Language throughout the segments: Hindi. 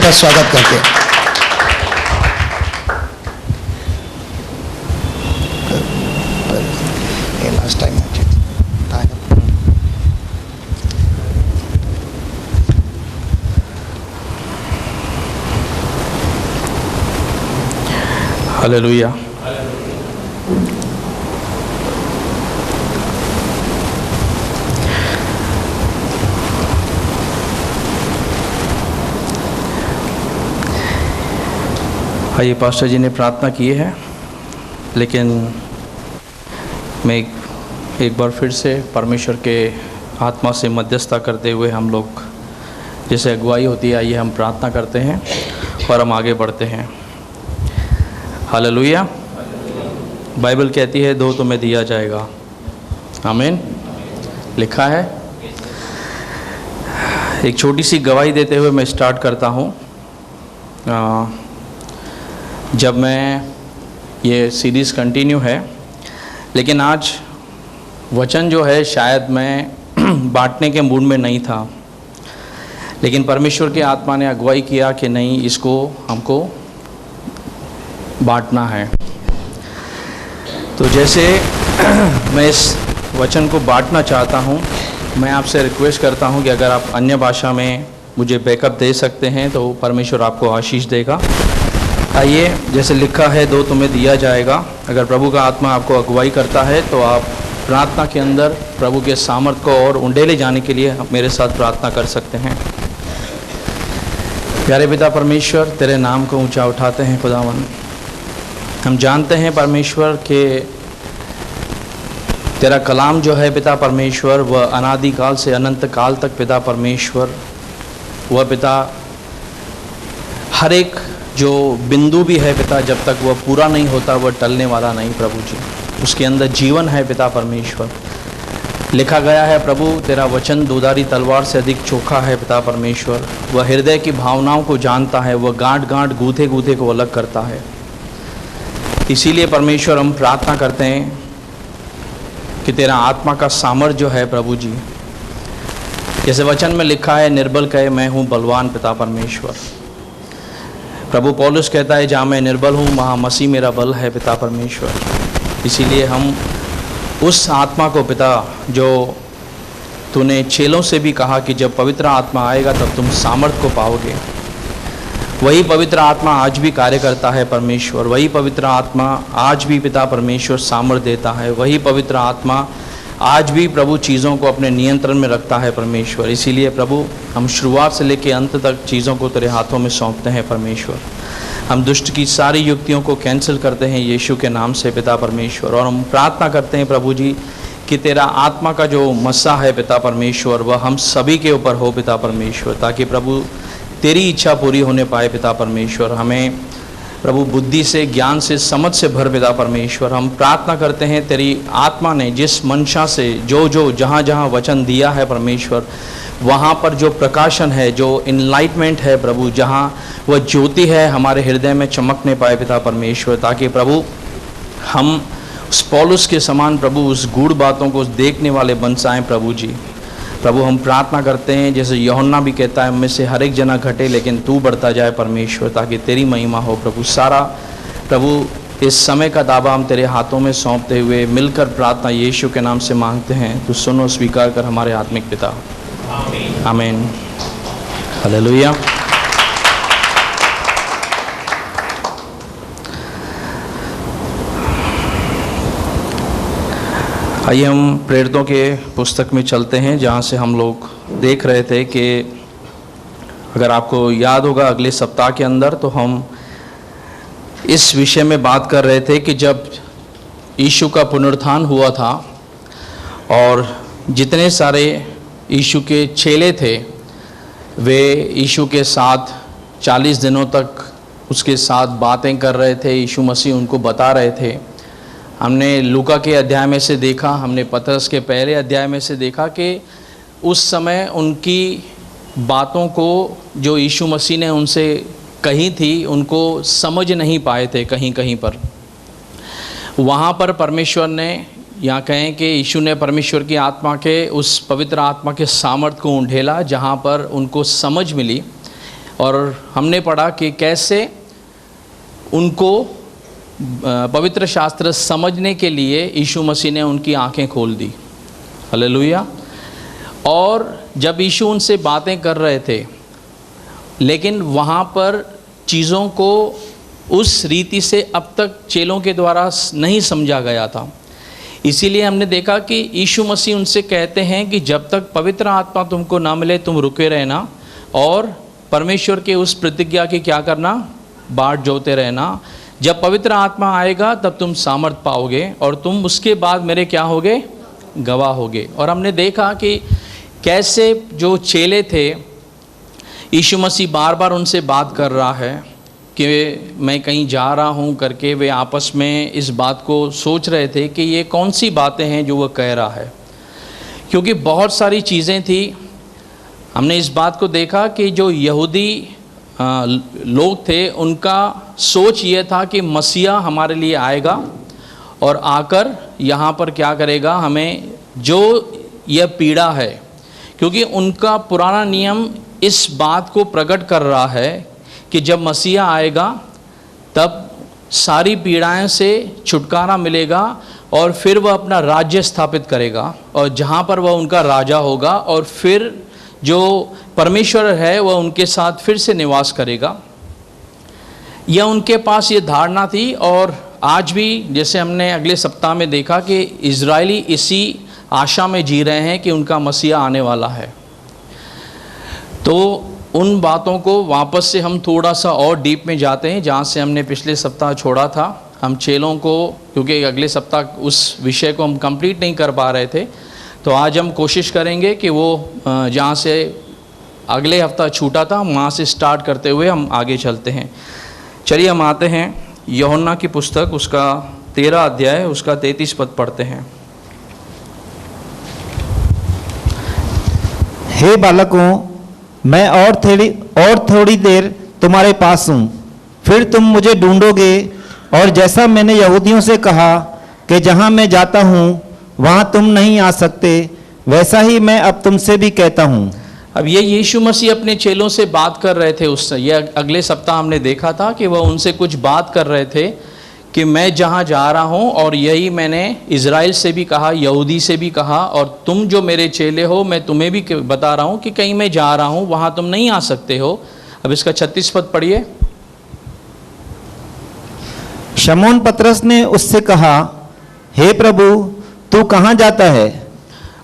का स्वागत करते हैं। Last time hallelujah. आइए, पास्टर जी ने प्रार्थना की है, लेकिन मैं एक बार फिर से परमेश्वर के आत्मा से मध्यस्थता करते हुए हम लोग जैसे अगुवाई होती है, आइए हम प्रार्थना करते हैं और हम आगे बढ़ते हैं। हालेलुया। बाइबल कहती है दो तुम्हें दिया जाएगा, आमीन। लिखा है। एक छोटी सी गवाही देते हुए मैं स्टार्ट करता हूँ। जब मैं ये सीरीज़ कंटिन्यू है, लेकिन आज वचन जो है शायद मैं बांटने के मूड में नहीं था, लेकिन परमेश्वर के आत्मा ने अगुवाई किया कि नहीं, इसको हमको बांटना है। तो जैसे मैं इस वचन को बांटना चाहता हूँ, मैं आपसे रिक्वेस्ट करता हूँ कि अगर आप अन्य भाषा में मुझे बैकअप दे सकते हैं तो परमेश्वर आपको आशीष देगा। आइए, जैसे लिखा है दो तुम्हें दिया जाएगा। अगर प्रभु का आत्मा आपको अगुवाई करता है तो आप प्रार्थना के अंदर प्रभु के सामर्थ को और उंडेले जाने के लिए मेरे साथ प्रार्थना कर सकते हैं। प्यारे पिता परमेश्वर, तेरे नाम को ऊंचा उठाते हैं खुदावन। हम जानते हैं परमेश्वर के तेरा कलाम जो है पिता परमेश्वर, वह अनादि काल से अनंत काल तक पिता परमेश्वर, वह पिता हर एक जो बिंदु भी है पिता, जब तक वह पूरा नहीं होता वह टलने वाला नहीं प्रभु जी। उसके अंदर जीवन है पिता परमेश्वर। लिखा गया है प्रभु, तेरा वचन दुधारी तलवार से अधिक चोखा है पिता परमेश्वर। वह हृदय की भावनाओं को जानता है, वह गांठ गांठ गूथे गूथे को अलग करता है। इसीलिए परमेश्वर हम प्रार्थना करते हैं कि तेरा आत्मा का सामर्थ्य जो है प्रभु जी, जैसे वचन में लिखा है, निर्बल कहे मैं हूँ बलवान पिता परमेश्वर। प्रभु पौलुस कहता है, जहाँ मैं निर्बल हूँ वहाँ मसीह मेरा बल है पिता परमेश्वर। इसीलिए हम उस आत्मा को पिता, जो तूने चेलों से भी कहा कि जब पवित्र आत्मा आएगा तब तुम सामर्थ को पाओगे, वही पवित्र आत्मा आज भी कार्य करता है परमेश्वर। वही पवित्र आत्मा आज भी पिता परमेश्वर सामर्थ देता है। वही पवित्र आत्मा आज भी प्रभु चीज़ों को अपने नियंत्रण में रखता है परमेश्वर। इसीलिए प्रभु हम शुरुआत से लेकर अंत तक चीज़ों को तेरे हाथों में सौंपते हैं परमेश्वर। हम दुष्ट की सारी युक्तियों को कैंसिल करते हैं यीशु के नाम से पिता परमेश्वर। और हम प्रार्थना करते हैं प्रभु जी कि तेरा आत्मा का जो मस्सा है पिता परमेश्वर, वह हम सभी के ऊपर हो पिता परमेश्वर, ताकि प्रभु तेरी इच्छा पूरी होने पाए पिता परमेश्वर। हमें प्रभु बुद्धि से, ज्ञान से, समझ से भर पिता परमेश्वर। हम प्रार्थना करते हैं तेरी आत्मा ने जिस मंशा से जो जहाँ जहाँ वचन दिया है परमेश्वर, वहाँ पर जो प्रकाशन है, जो इनलाइटमेंट है प्रभु, जहाँ वह ज्योति है हमारे हृदय में चमकने पाए पिता परमेश्वर, ताकि प्रभु हम उस पौलुस के समान प्रभु उस गूढ़ बातों को देखने वाले बन जाएं प्रभु जी। प्रभु हम प्रार्थना करते हैं, जैसे यूहन्ना भी कहता है, हम में से हर एक जना घटे लेकिन तू बढ़ता जाए परमेश्वर, ताकि तेरी महिमा हो प्रभु। सारा प्रभु इस समय का दावा हम तेरे हाथों में सौंपते हुए मिलकर प्रार्थना यीशु के नाम से मांगते हैं। तू सुनो, स्वीकार कर हमारे आत्मिक पिता, आमीन। हालेलुया। आइए हम प्रेरितों के पुस्तक में चलते हैं, जहाँ से हम लोग देख रहे थे कि अगर आपको याद होगा अगले सप्ताह के अंदर तो हम इस विषय में बात कर रहे थे कि जब यीशु का पुनरुत्थान हुआ था और जितने सारे यीशु के चेले थे वे यीशु के साथ 40 दिनों तक उसके साथ बातें कर रहे थे। यीशु मसीह उनको बता रहे थे। हमने लूका के अध्याय में से देखा, हमने पतरस के पहले अध्याय में से देखा कि उस समय उनकी बातों को जो यीशु मसीह ने उनसे कही थी उनको समझ नहीं पाए थे। कहीं कहीं पर वहाँ पर परमेश्वर ने, यहाँ कहें कि यीशु ने परमेश्वर की आत्मा के, उस पवित्र आत्मा के सामर्थ को उंडेला, जहाँ पर उनको समझ मिली। और हमने पढ़ा कि कैसे उनको पवित्र शास्त्र समझने के लिए यीशु मसीह ने उनकी आंखें खोल दी। हालेलुया। और जब यीशु उनसे बातें कर रहे थे, लेकिन वहाँ पर चीज़ों को उस रीति से अब तक चेलों के द्वारा नहीं समझा गया था। इसीलिए हमने देखा कि यीशु मसीह उनसे कहते हैं कि जब तक पवित्र आत्मा तुमको ना मिले तुम रुके रहना और परमेश्वर के उस प्रतिज्ञा की क्या करना, बाट जोते रहना। जब पवित्र आत्मा आएगा तब तुम सामर्थ पाओगे और तुम उसके बाद मेरे क्या होगे, गवाह होगे। और हमने देखा कि कैसे जो चेले थे, यीशु मसीह बार बार उनसे बात कर रहा है कि मैं कहीं जा रहा हूँ करके, वे आपस में इस बात को सोच रहे थे कि ये कौन सी बातें हैं जो वह कह रहा है, क्योंकि बहुत सारी चीज़ें थी। हमने इस बात को देखा कि जो यहूदी लोग थे उनका सोच ये था कि मसीहा हमारे लिए आएगा और आकर यहाँ पर क्या करेगा, हमें जो यह पीड़ा है, क्योंकि उनका पुराना नियम इस बात को प्रकट कर रहा है कि जब मसीहा आएगा तब सारी पीड़ाएं से छुटकारा मिलेगा और फिर वह अपना राज्य स्थापित करेगा और जहाँ पर वह उनका राजा होगा और फिर जो परमेश्वर है वह उनके साथ फिर से निवास करेगा। यह उनके पास ये धारणा थी। और आज भी जैसे हमने अगले सप्ताह में देखा कि इजरायली इसी आशा में जी रहे हैं कि उनका मसीहा आने वाला है। तो उन बातों को वापस से हम थोड़ा सा और डीप में जाते हैं जहाँ से हमने पिछले सप्ताह छोड़ा था। हम चेलों को, क्योंकि अगले सप्ताह उस विषय को हम कंप्लीट नहीं कर पा रहे थे, तो आज हम कोशिश करेंगे कि वो जहाँ से अगले हफ्ता छूटा था वहाँ से स्टार्ट करते हुए हम आगे चलते हैं। चलिए हम आते हैं यूहन्ना की पुस्तक, उसका 13 अध्याय, उसका 33 पद पढ़ते हैं। हे बालकों, मैं और थोड़ी देर तुम्हारे पास हूँ, फिर तुम मुझे ढूंढोगे। और जैसा मैंने यहूदियों से कहा कि जहाँ मैं जाता हूँ वहाँ तुम नहीं आ सकते, वैसा ही मैं अब तुमसे भी कहता हूँ। अब ये यीशु मसीह अपने चेलों से बात कर रहे थे। उस ये अगले सप्ताह हमने देखा था कि वह उनसे कुछ बात कर रहे थे कि मैं जहाँ जा रहा हूँ, और यही मैंने इज़राइल से भी कहा, यहूदी से भी कहा, और तुम जो मेरे चेले हो मैं तुम्हें भी बता रहा हूँ कि कहीं मैं जा रहा हूँ वहाँ तुम नहीं आ सकते हो। अब इसका 36 पद पढ़िए। शमौन पतरस ने उससे कहा, हे प्रभु, तू कहाँ जाता है?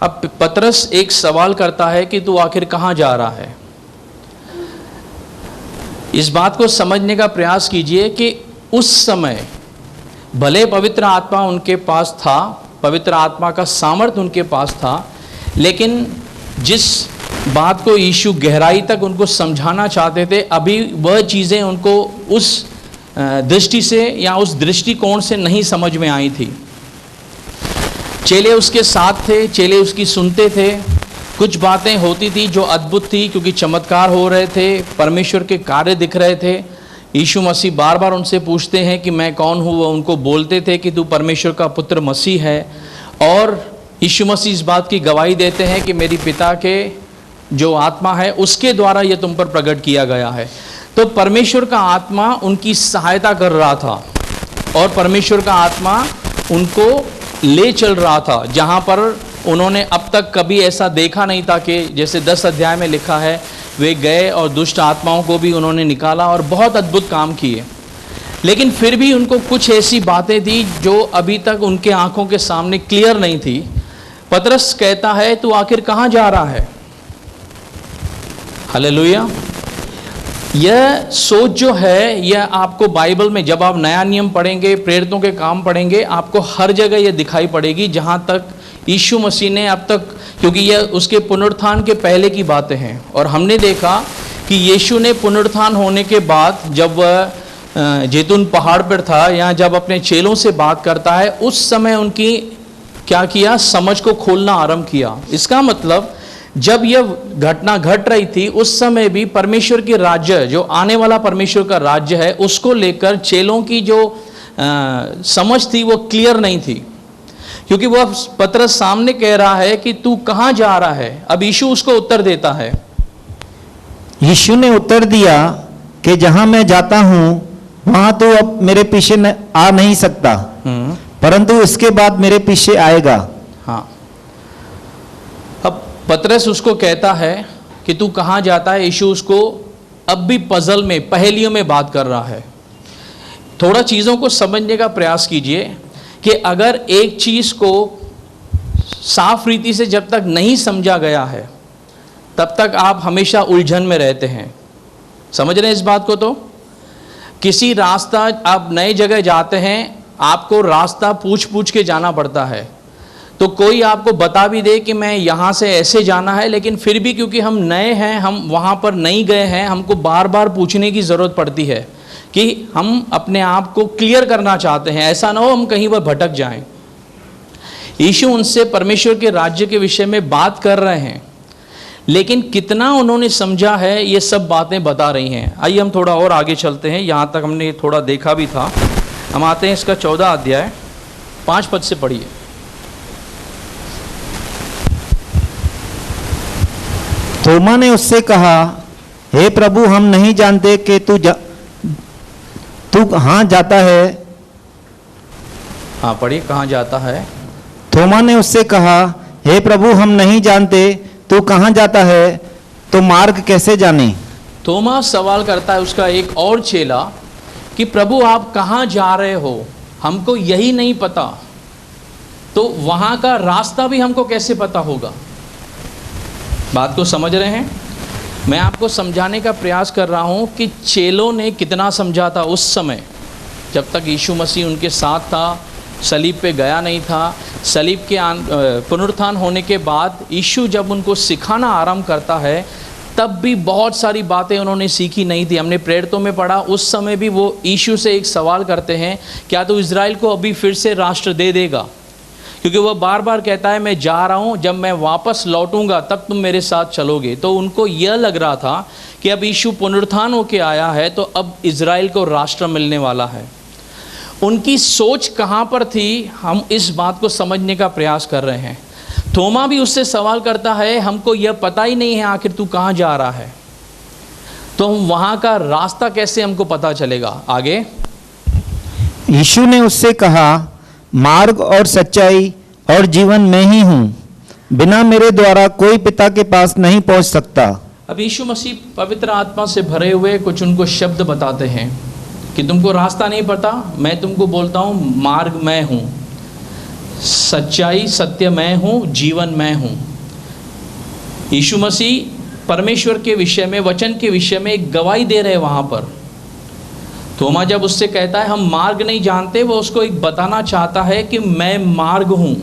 अब पतरस एक सवाल करता है कि तू आखिर कहाँ जा रहा है। इस बात को समझने का प्रयास कीजिए कि उस समय भले पवित्र आत्मा उनके पास था, पवित्र आत्मा का सामर्थ उनके पास था, लेकिन जिस बात को यीशु गहराई तक उनको समझाना चाहते थे, अभी वह चीज़ें उनको उस दृष्टि से या उस दृष्टिकोण से नहीं समझ में आई थी। चेले उसके साथ थे, चेले उसकी सुनते थे, कुछ बातें होती थी जो अद्भुत थी क्योंकि चमत्कार हो रहे थे, परमेश्वर के कार्य दिख रहे थे। यीशु मसीह बार बार उनसे पूछते हैं कि मैं कौन हूँ, वह उनको बोलते थे कि तू परमेश्वर का पुत्र मसीह है। और यीशु मसीह इस बात की गवाही देते हैं कि मेरी पिता के जो आत्मा है उसके द्वारा यह तुम पर प्रकट किया गया है। तो परमेश्वर का आत्मा उनकी सहायता कर रहा था और परमेश्वर का आत्मा उनको ले चल रहा था जहाँ पर उन्होंने अब तक कभी ऐसा देखा नहीं था कि जैसे 10 अध्याय में लिखा है, वे गए और दुष्ट आत्माओं को भी उन्होंने निकाला और बहुत अद्भुत काम किए। लेकिन फिर भी उनको कुछ ऐसी बातें थी जो अभी तक उनके आंखों के सामने क्लियर नहीं थी। पतरस कहता है, तू आखिर कहाँ जा रहा है? हालेलुया। यह सोच जो है, यह आपको बाइबल में जब आप नया नियम पढ़ेंगे, प्रेरितों के काम पढ़ेंगे, आपको हर जगह यह दिखाई पड़ेगी जहाँ तक यीशु मसीह ने अब तक, क्योंकि यह उसके पुनरुत्थान के पहले की बातें हैं। और हमने देखा कि यीशु ने पुनरुत्थान होने के बाद जब वह जैतून पहाड़ पर था या जब अपने चेलों से बात करता है, उस समय उनकी क्या किया, समझ को खोलना आरंभ किया। इसका मतलब जब यह घटना घट रही थी उस समय भी परमेश्वर के राज्य, जो आने वाला परमेश्वर का राज्य है, उसको लेकर चेलों की जो समझ थी वो क्लियर नहीं थी, क्योंकि वह पतरस सामने कह रहा है कि तू कहाँ जा रहा है। अब यीशु उसको उत्तर देता है, यीशु ने उत्तर दिया कि जहां मैं जाता हूं वहां तो अब मेरे पीछे आ नहीं सकता, परंतु इसके बाद मेरे पीछे आएगा। हाँ, अब पतरस उसको कहता है कि तू कहाँ जाता है। यीशु उसको अब भी पजल में, पहेलियों में बात कर रहा है। थोड़ा चीज़ों को समझने का प्रयास कीजिए कि अगर एक चीज़ को साफ रीति से जब तक नहीं समझा गया है तब तक आप हमेशा उलझन में रहते हैं। समझ रहे हैं इस बात को? तो किसी रास्ता, आप नए जगह जाते हैं, आपको रास्ता पूछ पूछ के जाना पड़ता है। तो कोई आपको बता भी दे कि मैं यहाँ से ऐसे जाना है, लेकिन फिर भी क्योंकि हम नए हैं, हम वहाँ पर नहीं गए हैं, हमको बार बार पूछने की ज़रूरत पड़ती है कि हम अपने आप को क्लियर करना चाहते हैं, ऐसा ना हो हम कहीं पर भटक जाएं। यीशु उनसे परमेश्वर के राज्य के विषय में बात कर रहे हैं, लेकिन कितना उन्होंने समझा है ये सब बातें बता रही हैं। आइए हम थोड़ा और आगे चलते हैं। यहाँ तक हमने थोड़ा देखा भी था। हम आते हैं इसका 14 अध्याय 5 पद से पढ़िए। थोमा ने उससे कहा, हे प्रभु, हम नहीं जानते कि तू कहाँ जाता है। हाँ पढ़िए, कहाँ जाता है। थोमा ने उससे कहा, हे प्रभु, हम नहीं जानते तू कहाँ जाता है, तो मार्ग कैसे जाने। थोमा सवाल करता है उसका एक और चेला कि प्रभु आप कहाँ जा रहे हो, हमको यही नहीं पता, तो वहाँ का रास्ता भी हमको कैसे पता होगा। बात को समझ रहे हैं? मैं आपको समझाने का प्रयास कर रहा हूँ कि चेलों ने कितना समझा था उस समय जब तक यीशु मसीह उनके साथ था, सलीब पे गया नहीं था। सलीब के पुनरुत्थान होने के बाद यीशु जब उनको सिखाना आरंभ करता है तब भी बहुत सारी बातें उन्होंने सीखी नहीं थी। हमने प्रेरितों में पढ़ा, उस समय भी वो यीशु से एक सवाल करते हैं, क्या तू इज़राइल को अभी फिर से राष्ट्र दे देगा? क्योंकि वह बार बार कहता है मैं जा रहा हूँ, जब मैं वापस लौटूंगा तब तुम मेरे साथ चलोगे। तो उनको यह लग रहा था कि अब यीशु पुनरुत्थान होके आया है तो अब इज़राइल को राष्ट्र मिलने वाला है। उनकी सोच कहाँ पर थी, हम इस बात को समझने का प्रयास कर रहे हैं। थोमा भी उससे सवाल करता है, हमको यह पता ही नहीं है आखिर तू कहाँ जा रहा है, तो हम वहाँ का रास्ता कैसे हमको पता चलेगा। आगे यीशु ने उससे कहा, मार्ग और सच्चाई और जीवन मैं ही हूँ, बिना मेरे द्वारा कोई पिता के पास नहीं पहुँच सकता। अब यीशु मसीह पवित्र आत्मा से भरे हुए कुछ उनको शब्द बताते हैं कि तुमको रास्ता नहीं पता, मैं तुमको बोलता हूँ मार्ग मैं हूँ, सच्चाई सत्य मैं हूँ, जीवन मैं हूँ। यीशु मसीह परमेश्वर के विषय में, वचन के विषय में एक गवाही दे रहे वहाँ पर। थोमा जब उससे कहता है हम मार्ग नहीं जानते, वो उसको एक बताना चाहता है कि मैं मार्ग हूँ,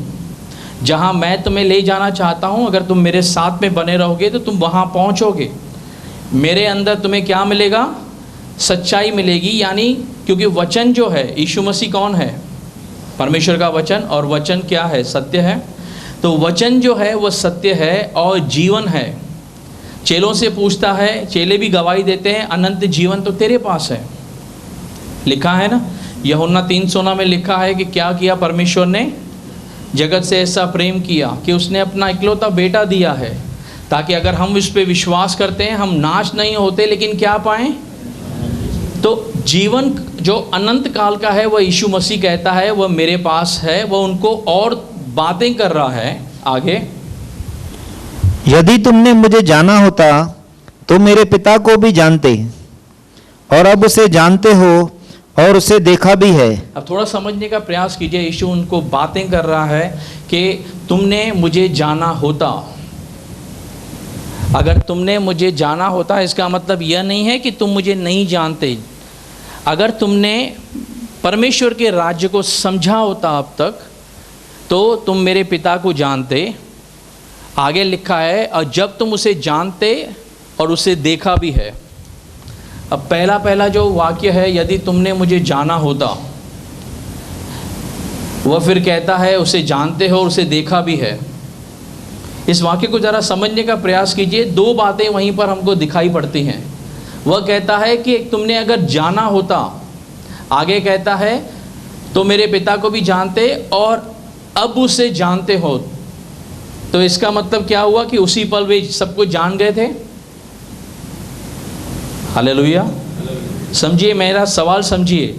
जहाँ मैं तुम्हें ले जाना चाहता हूँ, अगर तुम मेरे साथ में बने रहोगे तो तुम वहाँ पहुँचोगे। मेरे अंदर तुम्हें क्या मिलेगा? सच्चाई मिलेगी। यानी क्योंकि वचन जो है, यीशु मसीह कौन है? परमेश्वर का वचन, और वचन क्या है? सत्य है। तो वचन जो है वो सत्य है और जीवन है। चेलों से पूछता है, चेले भी गवाही देते हैं अनंत जीवन तो तेरे पास है। लिखा है ना, यूहन्ना 3:16 में लिखा है कि क्या किया परमेश्वर ने? जगत से ऐसा प्रेम किया कि उसने अपना इकलौता बेटा दिया है, ताकि अगर हम इस पे विश्वास करते हैं हम नाश नहीं होते लेकिन क्या पाएं? तो जीवन जो अनंत काल का है वह यीशु मसीह कहता है वह मेरे पास है। वह उनको और बातें कर रहा है। आगे, यदि तुमने मुझे जाना होता तो मेरे पिता को भी जानते, और अब उसे जानते हो और उसे देखा भी है। अब थोड़ा समझने का प्रयास कीजिए। यीशु उनको बातें कर रहा है कि तुमने मुझे जाना होता। अगर तुमने मुझे जाना होता, इसका मतलब यह नहीं है कि तुम मुझे नहीं जानते। अगर तुमने परमेश्वर के राज्य को समझा होता अब तक, तो तुम मेरे पिता को जानते। आगे लिखा है, और जब तुम उसे जानते और उसे देखा भी है। अब पहला जो वाक्य है, यदि तुमने मुझे जाना होता, वह फिर कहता है उसे जानते हो और उसे देखा भी है। इस वाक्य को ज़रा समझने का प्रयास कीजिए। दो बातें वहीं पर हमको दिखाई पड़ती हैं। वह कहता है कि तुमने अगर जाना होता, आगे कहता है तो मेरे पिता को भी जानते और अब उसे जानते हो। तो इसका मतलब क्या हुआ कि उसी पल वे सबको जान गए थे। हालेलुया। समझिए, मेरा सवाल समझिए।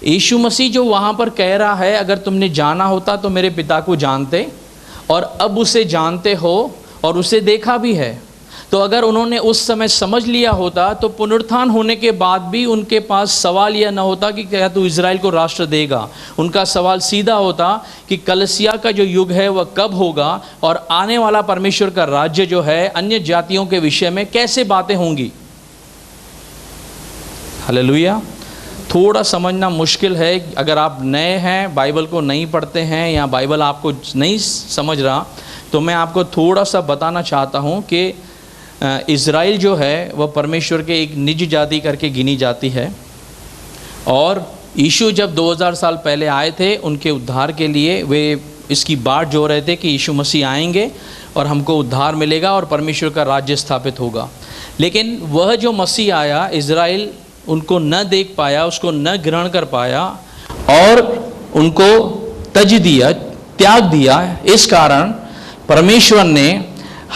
यीशु मसीह जो वहाँ पर कह रहा है, अगर तुमने जाना होता तो मेरे पिता को जानते, और अब उसे जानते हो और उसे देखा भी है। तो अगर उन्होंने उस समय समझ लिया होता तो पुनरुत्थान होने के बाद भी उनके पास सवाल यह न होता कि क्या तू इज़राइल को राष्ट्र देगा। उनका सवाल सीधा होता कि कलीसिया का जो युग है वह कब होगा, और आने वाला परमेश्वर का राज्य जो है अन्य जातियों के विषय में कैसे बातें होंगी। हालेलुया। थोड़ा समझना मुश्किल है अगर आप नए हैं, बाइबल को नहीं पढ़ते हैं, या बाइबल आपको नहीं समझ रहा, तो मैं आपको थोड़ा सा बताना चाहता हूँ कि इज़राइल जो है वह परमेश्वर के एक निज जाति करके गिनी जाती है। और यीशु जब 2000 साल पहले आए थे उनके उद्धार के लिए, वे इसकी बाट जो रहे थे कि यीशु मसीह आएंगे और हमको उद्धार मिलेगा और परमेश्वर का राज्य स्थापित होगा। लेकिन वह जो मसीह आया, इज़राइल उनको न देख पाया, उसको न ग्रहण कर पाया और उनको त्याग दिया। इस कारण परमेश्वर ने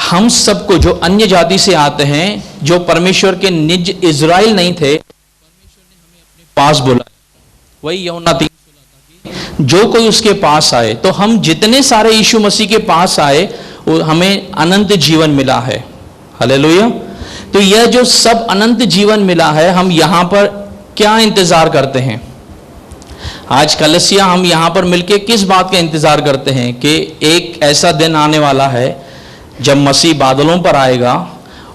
हम सबको, जो अन्य जाति से आते हैं, जो परमेश्वर के निज इज़राइल नहीं थे, परमेश्वर ने हमें अपने पास बुलाया। वही यूहन्ना 3:16 जो कोई उसके पास आए, तो हम जितने सारे यीशु मसीह के पास आए हमें अनंत जीवन मिला है। हालेलुया। तो यह जो सब अनंत जीवन मिला है, हम यहाँ पर क्या इंतजार करते हैं? आज कलीसिया हम यहाँ पर मिलके किस बात का इंतजार करते हैं? कि एक ऐसा दिन आने वाला है जब मसीह बादलों पर आएगा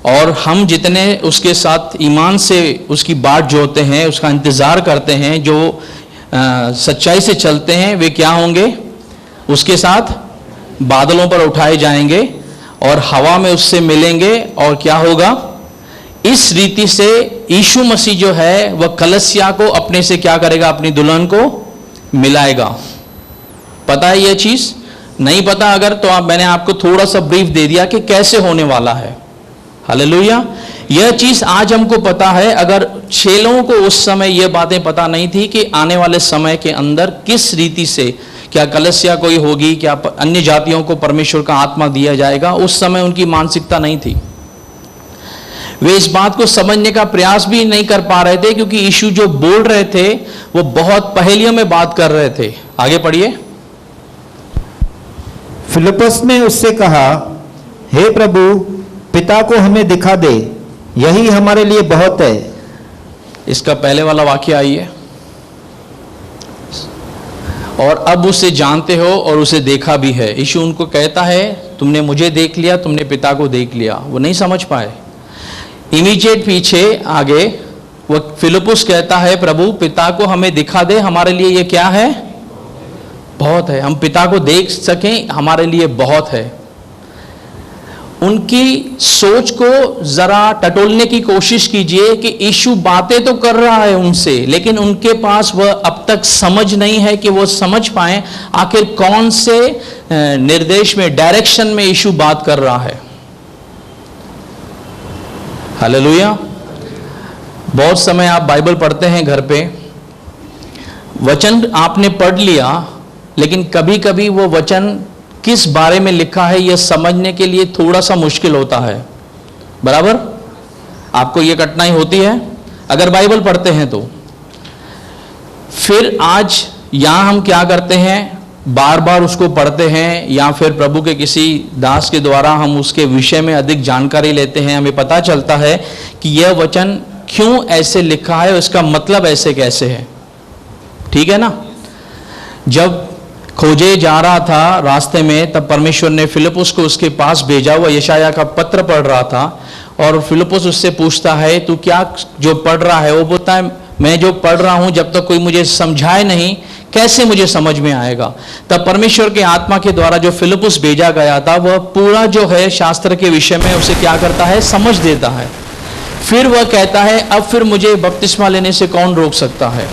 और हम जितने उसके साथ ईमान से उसकी बाट जोड़ते हैं, उसका इंतजार करते हैं, जो सच्चाई से चलते हैं, वे क्या होंगे? उसके साथ बादलों पर उठाए जाएंगे और हवा में उससे मिलेंगे। और क्या होगा? इस रीति से यीशु मसीह जो है वह कलीसिया को अपने से क्या करेगा? अपनी दुल्हन को मिलाएगा। पता है यह चीज? नहीं पता अगर तो मैंने आपको थोड़ा सा ब्रीफ दे दिया कि कैसे होने वाला है। हालेलुया। यह चीज आज हमको पता है। अगर चेलों को उस समय यह बातें पता नहीं थी कि आने वाले समय के अंदर किस रीति से क्या कलीसिया कोई होगी, क्या अन्य जातियों को परमेश्वर का आत्मा दिया जाएगा, उस समय उनकी मानसिकता नहीं थी। वे इस बात को समझने का प्रयास भी नहीं कर पा रहे थे, क्योंकि यीशु जो बोल रहे थे वो बहुत पहेलियों में बात कर रहे थे। आगे पढ़िए। फिलिप्पुस ने उससे कहा, हे प्रभु, पिता को हमें दिखा दे, यही हमारे लिए बहुत है। इसका पहले वाला वाक्य आइए। और अब उसे जानते हो और उसे देखा भी है। यीशु उनको कहता है, तुमने मुझे देख लिया, तुमने पिता को देख लिया। वो नहीं समझ पाए। इमीडिएट पीछे आगे वो फिलिप्पुस कहता है, प्रभु पिता को हमें दिखा दे, हमारे लिए ये क्या है? बहुत है। हम पिता को देख सकें, हमारे लिए बहुत है। उनकी सोच को जरा टटोलने की कोशिश कीजिए कि यीशु बातें तो कर रहा है उनसे, लेकिन उनके पास वह अब तक समझ नहीं है कि वो समझ पाए आखिर कौन से निर्देश में, डायरेक्शन में यीशु बात कर रहा है। हालेलुया। बहुत समय आप बाइबल पढ़ते हैं घर पे, वचन आपने पढ़ लिया, लेकिन कभी कभी वो वचन किस बारे में लिखा है यह समझने के लिए थोड़ा सा मुश्किल होता है। बराबर? आपको यह कठिनाई होती है अगर बाइबल पढ़ते हैं तो। फिर आज यहां हम क्या करते हैं? बार बार उसको पढ़ते हैं, या फिर प्रभु के किसी दास के द्वारा हम उसके विषय में अधिक जानकारी लेते हैं। हमें पता चलता है कि यह वचन क्यों ऐसे लिखा है, उसका मतलब ऐसे कैसे है। ठीक है ना? जब खोजे जा रहा था रास्ते में, तब परमेश्वर ने फिलिप्पुस को उसके पास भेजा। हुआ यशाया का पत्र पढ़ रहा था और फिलिप्पुस उससे पूछता है, तू क्या जो पढ़ रहा है? वो बोलता है, मैं जो पढ़ रहा हूं जब तक कोई मुझे समझाए नहीं, कैसे मुझे समझ में आएगा? तब परमेश्वर के आत्मा के द्वारा जो फिलिप्पुस भेजा गया था, वह पूरा जो है शास्त्र के विषय में उसे क्या करता है? समझ देता है। फिर वह कहता है, अब फिर मुझे बपतिस्मा लेने से कौन रोक सकता है?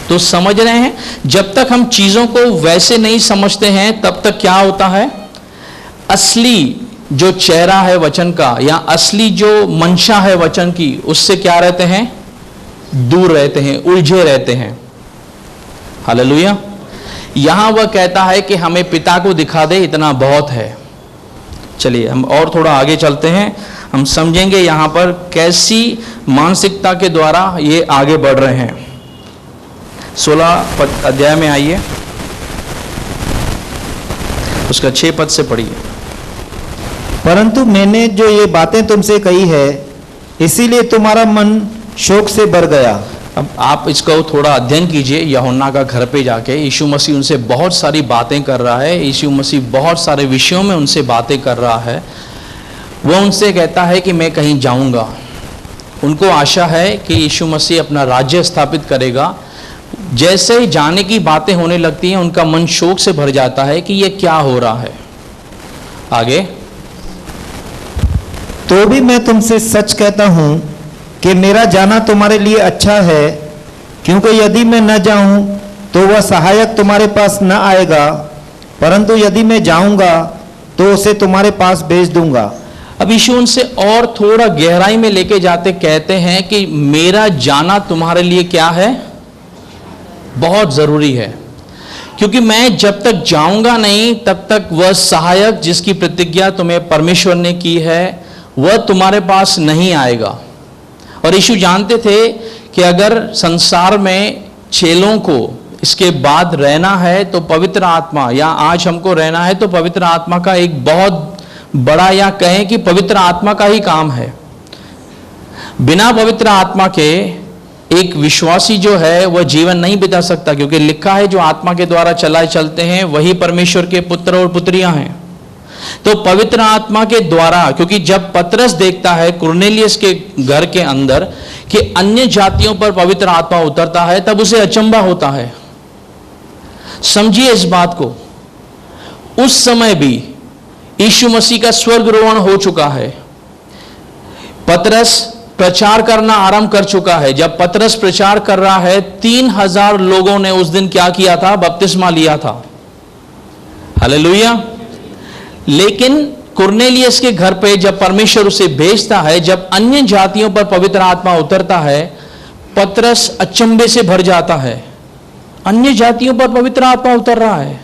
तो समझ रहे हैं, जब तक हम चीजों को वैसे नहीं समझते हैं तब तक क्या होता है? असली जो चेहरा है वचन का, या असली जो मंशा है वचन की, उससे क्या रहते हैं? दूर रहते हैं, उलझे रहते हैं। हालेलुया। यहां वह कहता है कि हमें पिता को दिखा दे, इतना बहुत है। चलिए हम और थोड़ा आगे चलते हैं। हम समझेंगे यहाँ पर कैसी मानसिकता के द्वारा ये आगे बढ़ रहे हैं। 16 अध्याय में आइए, उसका 6 पद से पढ़िए। परंतु मैंने जो ये बातें तुमसे कही है, इसीलिए तुम्हारा मन शोक से भर गया। अब आप इसको थोड़ा अध्ययन कीजिए यूहन्ना का घर पे जाके। यीशु मसीह उनसे बहुत सारी बातें कर रहा है, यीशु मसीह बहुत सारे विषयों में उनसे बातें कर रहा है। वो उनसे कहता है कि मैं कहीं जाऊंगा। उनको आशा है कि यीशु मसीह अपना राज्य स्थापित करेगा। जैसे ही जाने की बातें होने लगती हैं, उनका मन शोक से भर जाता है कि ये क्या हो रहा है। आगे, तो भी मैं तुमसे सच कहता हूं कि मेरा जाना तुम्हारे लिए अच्छा है, क्योंकि यदि मैं न जाऊं तो वह सहायक तुम्हारे पास न आएगा, परंतु यदि मैं जाऊंगा तो उसे तुम्हारे पास भेज दूंगा। अब यीशु उनसे और थोड़ा गहराई में लेके जाते कहते हैं कि मेरा जाना तुम्हारे लिए क्या है, बहुत जरूरी है, क्योंकि मैं जब तक जाऊंगा नहीं तब तक वह सहायक जिसकी प्रतिज्ञा तुम्हें परमेश्वर ने की है वह तुम्हारे पास नहीं आएगा। और यीशु जानते थे कि अगर संसार में चेलों को इसके बाद रहना है तो पवित्र आत्मा, या आज हमको रहना है तो पवित्र आत्मा का एक बहुत बड़ा, या कहें कि पवित्र आत्मा का ही काम है। बिना पवित्र आत्मा के एक विश्वासी जो है वह जीवन नहीं बिता सकता, क्योंकि लिखा है जो आत्मा के द्वारा चलते हैं वही परमेश्वर के पुत्र और पुत्रियां हैं। तो पवित्र आत्मा के द्वारा, क्योंकि जब पतरस देखता है कुरनेलियस के घर के अंदर कि अन्य जातियों पर पवित्र आत्मा उतरता है, तब उसे अचंभा होता है। समझिए इस बात को, उस समय भी यीशु मसीह का स्वर्गारोहण हो चुका है। पतरस प्रचार करना आरंभ कर चुका है। जब पतरस प्रचार कर रहा है, 3000 लोगों ने उस दिन क्या किया था, बपतिस्मा लिया था। हालेलुया। लेकिन कुरनेलियस के घर पे जब परमेश्वर उसे भेजता है, जब अन्य जातियों पर पवित्र आत्मा उतरता है, पतरस अचंभे से भर जाता है। अन्य जातियों पर पवित्र आत्मा उतर रहा है,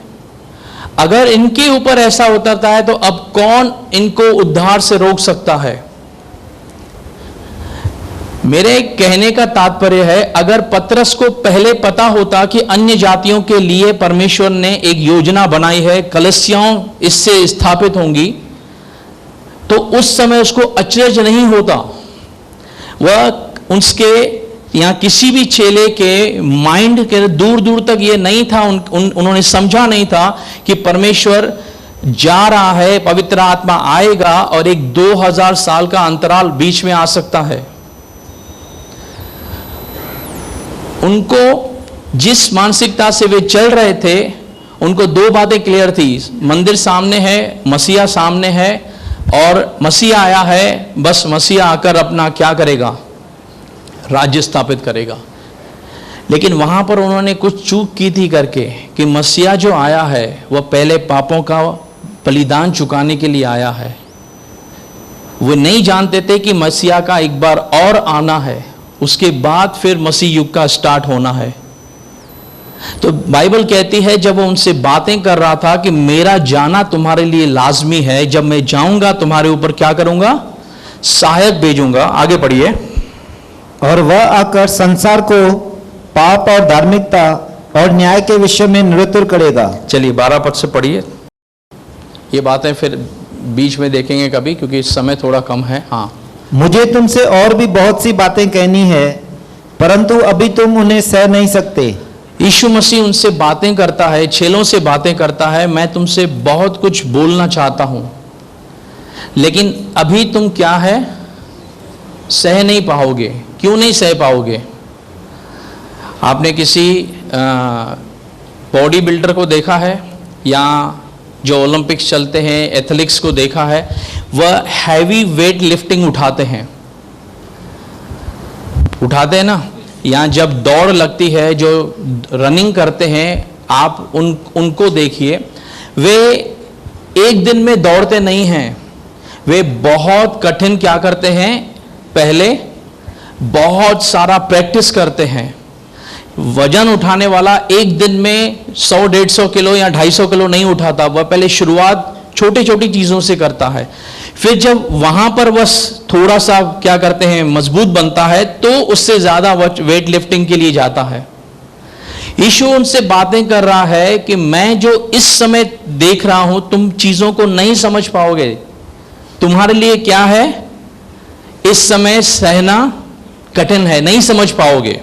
अगर इनके ऊपर ऐसा उतरता है तो अब कौन इनको उद्धार से रोक सकता है। मेरे कहने का तात्पर्य है, अगर पतरस को पहले पता होता कि अन्य जातियों के लिए परमेश्वर ने एक योजना बनाई है, कलीसियाएं इससे स्थापित होंगी, तो उस समय उसको अचरज नहीं होता। वह उसके या किसी भी चेले के माइंड के दूर दूर तक ये नहीं था, उन्होंने समझा नहीं था कि परमेश्वर जा रहा है, पवित्र आत्मा आएगा और एक 2000 साल का अंतराल बीच में आ सकता है। उनको जिस मानसिकता से वे चल रहे थे, उनको 2 बातें क्लियर थी। मंदिर सामने है, मसीहा सामने है, और मसीहा आया है, बस मसीहा आकर अपना क्या करेगा, राज्य स्थापित करेगा। लेकिन वहां पर उन्होंने कुछ चूक की थी करके, कि मसीहा जो आया है वह पहले पापों का बलिदान चुकाने के लिए आया है। वो नहीं जानते थे कि मसीहा का एक बार और आना है, उसके बाद फिर मसीह युग का स्टार्ट होना है। तो बाइबल कहती है, जब वो उनसे बातें कर रहा था कि मेरा जाना तुम्हारे लिए लाजमी है, जब मैं जाऊंगा तुम्हारे ऊपर क्या करूंगा, सहायक भेजूंगा। आगे पढ़िए। और वह आकर संसार को पाप और धार्मिकता और न्याय के विषय में निरुत्तर करेगा। चलिए 12 पद से पढ़िए। ये बातें फिर बीच में देखेंगे कभी, क्योंकि समय थोड़ा कम है। हाँ, मुझे तुमसे और भी बहुत सी बातें कहनी है, परंतु अभी तुम उन्हें सह नहीं सकते। यीशु मसीह उनसे बातें करता है, चेलों से बातें करता है, मैं तुमसे बहुत कुछ बोलना चाहता हूं, लेकिन अभी तुम क्या है, सह नहीं पाओगे। क्यों नहीं सह पाओगे? आपने किसी बॉडी बिल्डर को देखा है, या जो ओलंपिक्स चलते हैं एथलेटिक्स को देखा है, वह हैवी वेट लिफ्टिंग उठाते हैं ना, या जब दौड़ लगती है, जो रनिंग करते हैं, आप उनको देखिए, वे एक दिन में दौड़ते नहीं हैं, वे बहुत कठिन क्या करते हैं, पहले बहुत सारा प्रैक्टिस करते हैं। वजन उठाने वाला एक दिन में 100-150 किलो या 250 किलो नहीं उठाता, वह पहले शुरुआत छोटी छोटी चीजों से करता है, फिर जब वहां पर वह थोड़ा सा क्या करते हैं मजबूत बनता है तो उससे ज्यादा वेट लिफ्टिंग के लिए जाता है। यीशु उनसे बातें कर रहा है कि मैं जो इस समय देख रहा हूं तुम चीजों को नहीं समझ पाओगे, तुम्हारे लिए क्या है इस समय सहना कठिन है, नहीं समझ पाओगे।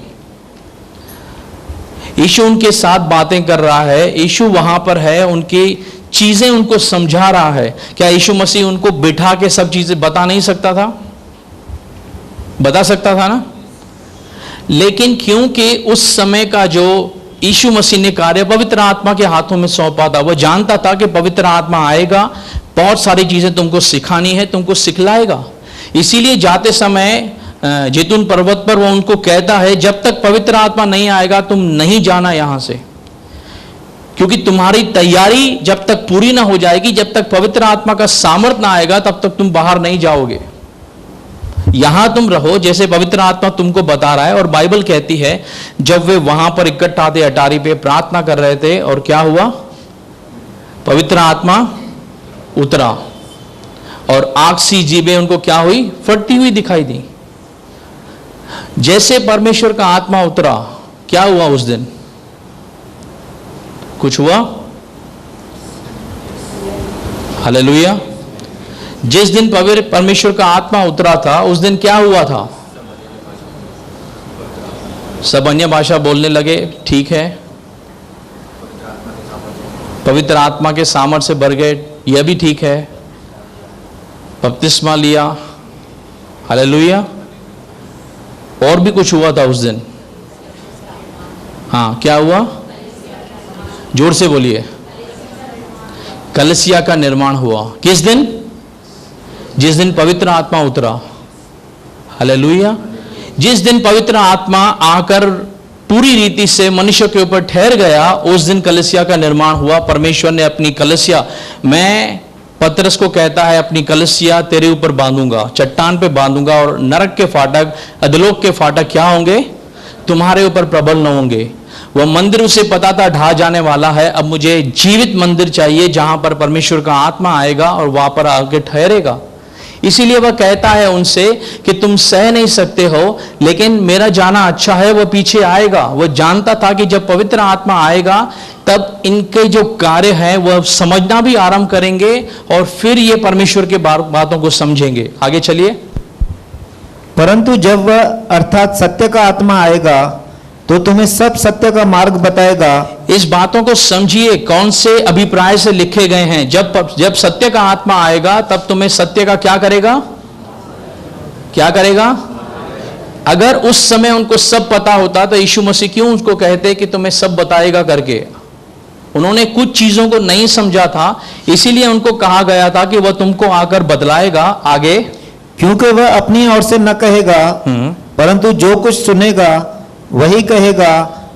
यीशु उनके साथ बातें कर रहा है, यीशु वहां पर है, उनकी चीजें उनको समझा रहा है। क्या यीशु मसीह उनको बिठा के सब चीजें बता नहीं सकता था? बता सकता था ना। लेकिन क्योंकि उस समय का जो यीशु मसीह ने कार्य पवित्र आत्मा के हाथों में सौंपा था, वह जानता था कि पवित्र आत्मा आएगा, बहुत सारी चीजें तुमको सिखानी है, तुमको सिखलाएगा। इसीलिए जाते समय जैतून पर्वत पर वो उनको कहता है जब तक पवित्र आत्मा नहीं आएगा तुम नहीं जाना यहां से, क्योंकि तुम्हारी तैयारी जब तक पूरी ना हो जाएगी, जब तक पवित्र आत्मा का सामर्थ ना आएगा तब तक तुम बाहर नहीं जाओगे। यहां तुम रहो जैसे पवित्र आत्मा तुमको बता रहा है। और बाइबल कहती है जब वे वहां पर इकट्ठा थे, अटारी पे प्रार्थना कर रहे थे, और क्या हुआ, पवित्र आत्मा उतरा और आग सी जीभें उनको क्या हुई, फटती हुई दिखाई दी। जैसे परमेश्वर का आत्मा उतरा, क्या हुआ उस दिन? कुछ हुआ? हालेलुया। जिस दिन पवित्र परमेश्वर का आत्मा उतरा था उस दिन क्या हुआ था? सब अन्य भाषा बोलने लगे, ठीक है, पवित्र आत्मा के सामर्थ्य से भर गए, यह भी ठीक है, बपतिस्मा लिया, हालेलुया। और भी कुछ हुआ था उस दिन? हाँ, क्या हुआ? जोर से बोलिए। कलीसिया का निर्माण हुआ। किस दिन? जिस दिन पवित्र आत्मा उतरा। हालेलुया। जिस दिन पवित्र आत्मा आकर पूरी रीति से मनुष्य के ऊपर ठहर गया, उस दिन कलीसिया का निर्माण हुआ। परमेश्वर ने अपनी कलीसिया, मैं पतरस को कहता है अपनी कलीसिया तेरे ऊपर बांधूंगा, चट्टान पे बांधूंगा, और नरक के फाटक, अधोलोक के फाटक क्या होंगे? तुम्हारे ऊपर प्रबल न होंगे। वह मंदिर उसे पता था ढहा जाने वाला है। अब मुझे जीवित मंदिर चाहिए जहां पर परमेश्वर का आत्मा आएगा और वहां पर आके ठहरेगा। इसीलिए वह कहता है उनसे कि तुम सह नहीं सकते हो, लेकिन मेरा जाना अच्छा है, वह पीछे आएगा। वह जानता था कि जब पवित्र आत्मा आएगा तब इनके जो कार्य हैं वह समझना भी आरंभ करेंगे और फिर ये परमेश्वर के बातों को समझेंगे। आगे चलिए। परंतु जब वह अर्थात सत्य का आत्मा आएगा तो तुम्हें सब सत्य का मार्ग बताएगा। इस बातों को समझिए, कौन से अभिप्राय से लिखे गए हैं। जब सत्य का आत्मा आएगा तब तुम्हें सत्य का क्या करेगा? क्या करेगा? अगर उस समय उनको सब पता होता तो यीशु मसीह क्यों उसको कहते कि तुम्हें सब बताएगा करके? उन्होंने कुछ चीजों को नहीं समझा था, इसीलिए उनको कहा गया था कि वह तुमको आकर बतलाएगा। आगे, क्योंकि वह अपनी ओर से न कहेगा, परंतु जो कुछ सुनेगा वही कहेगा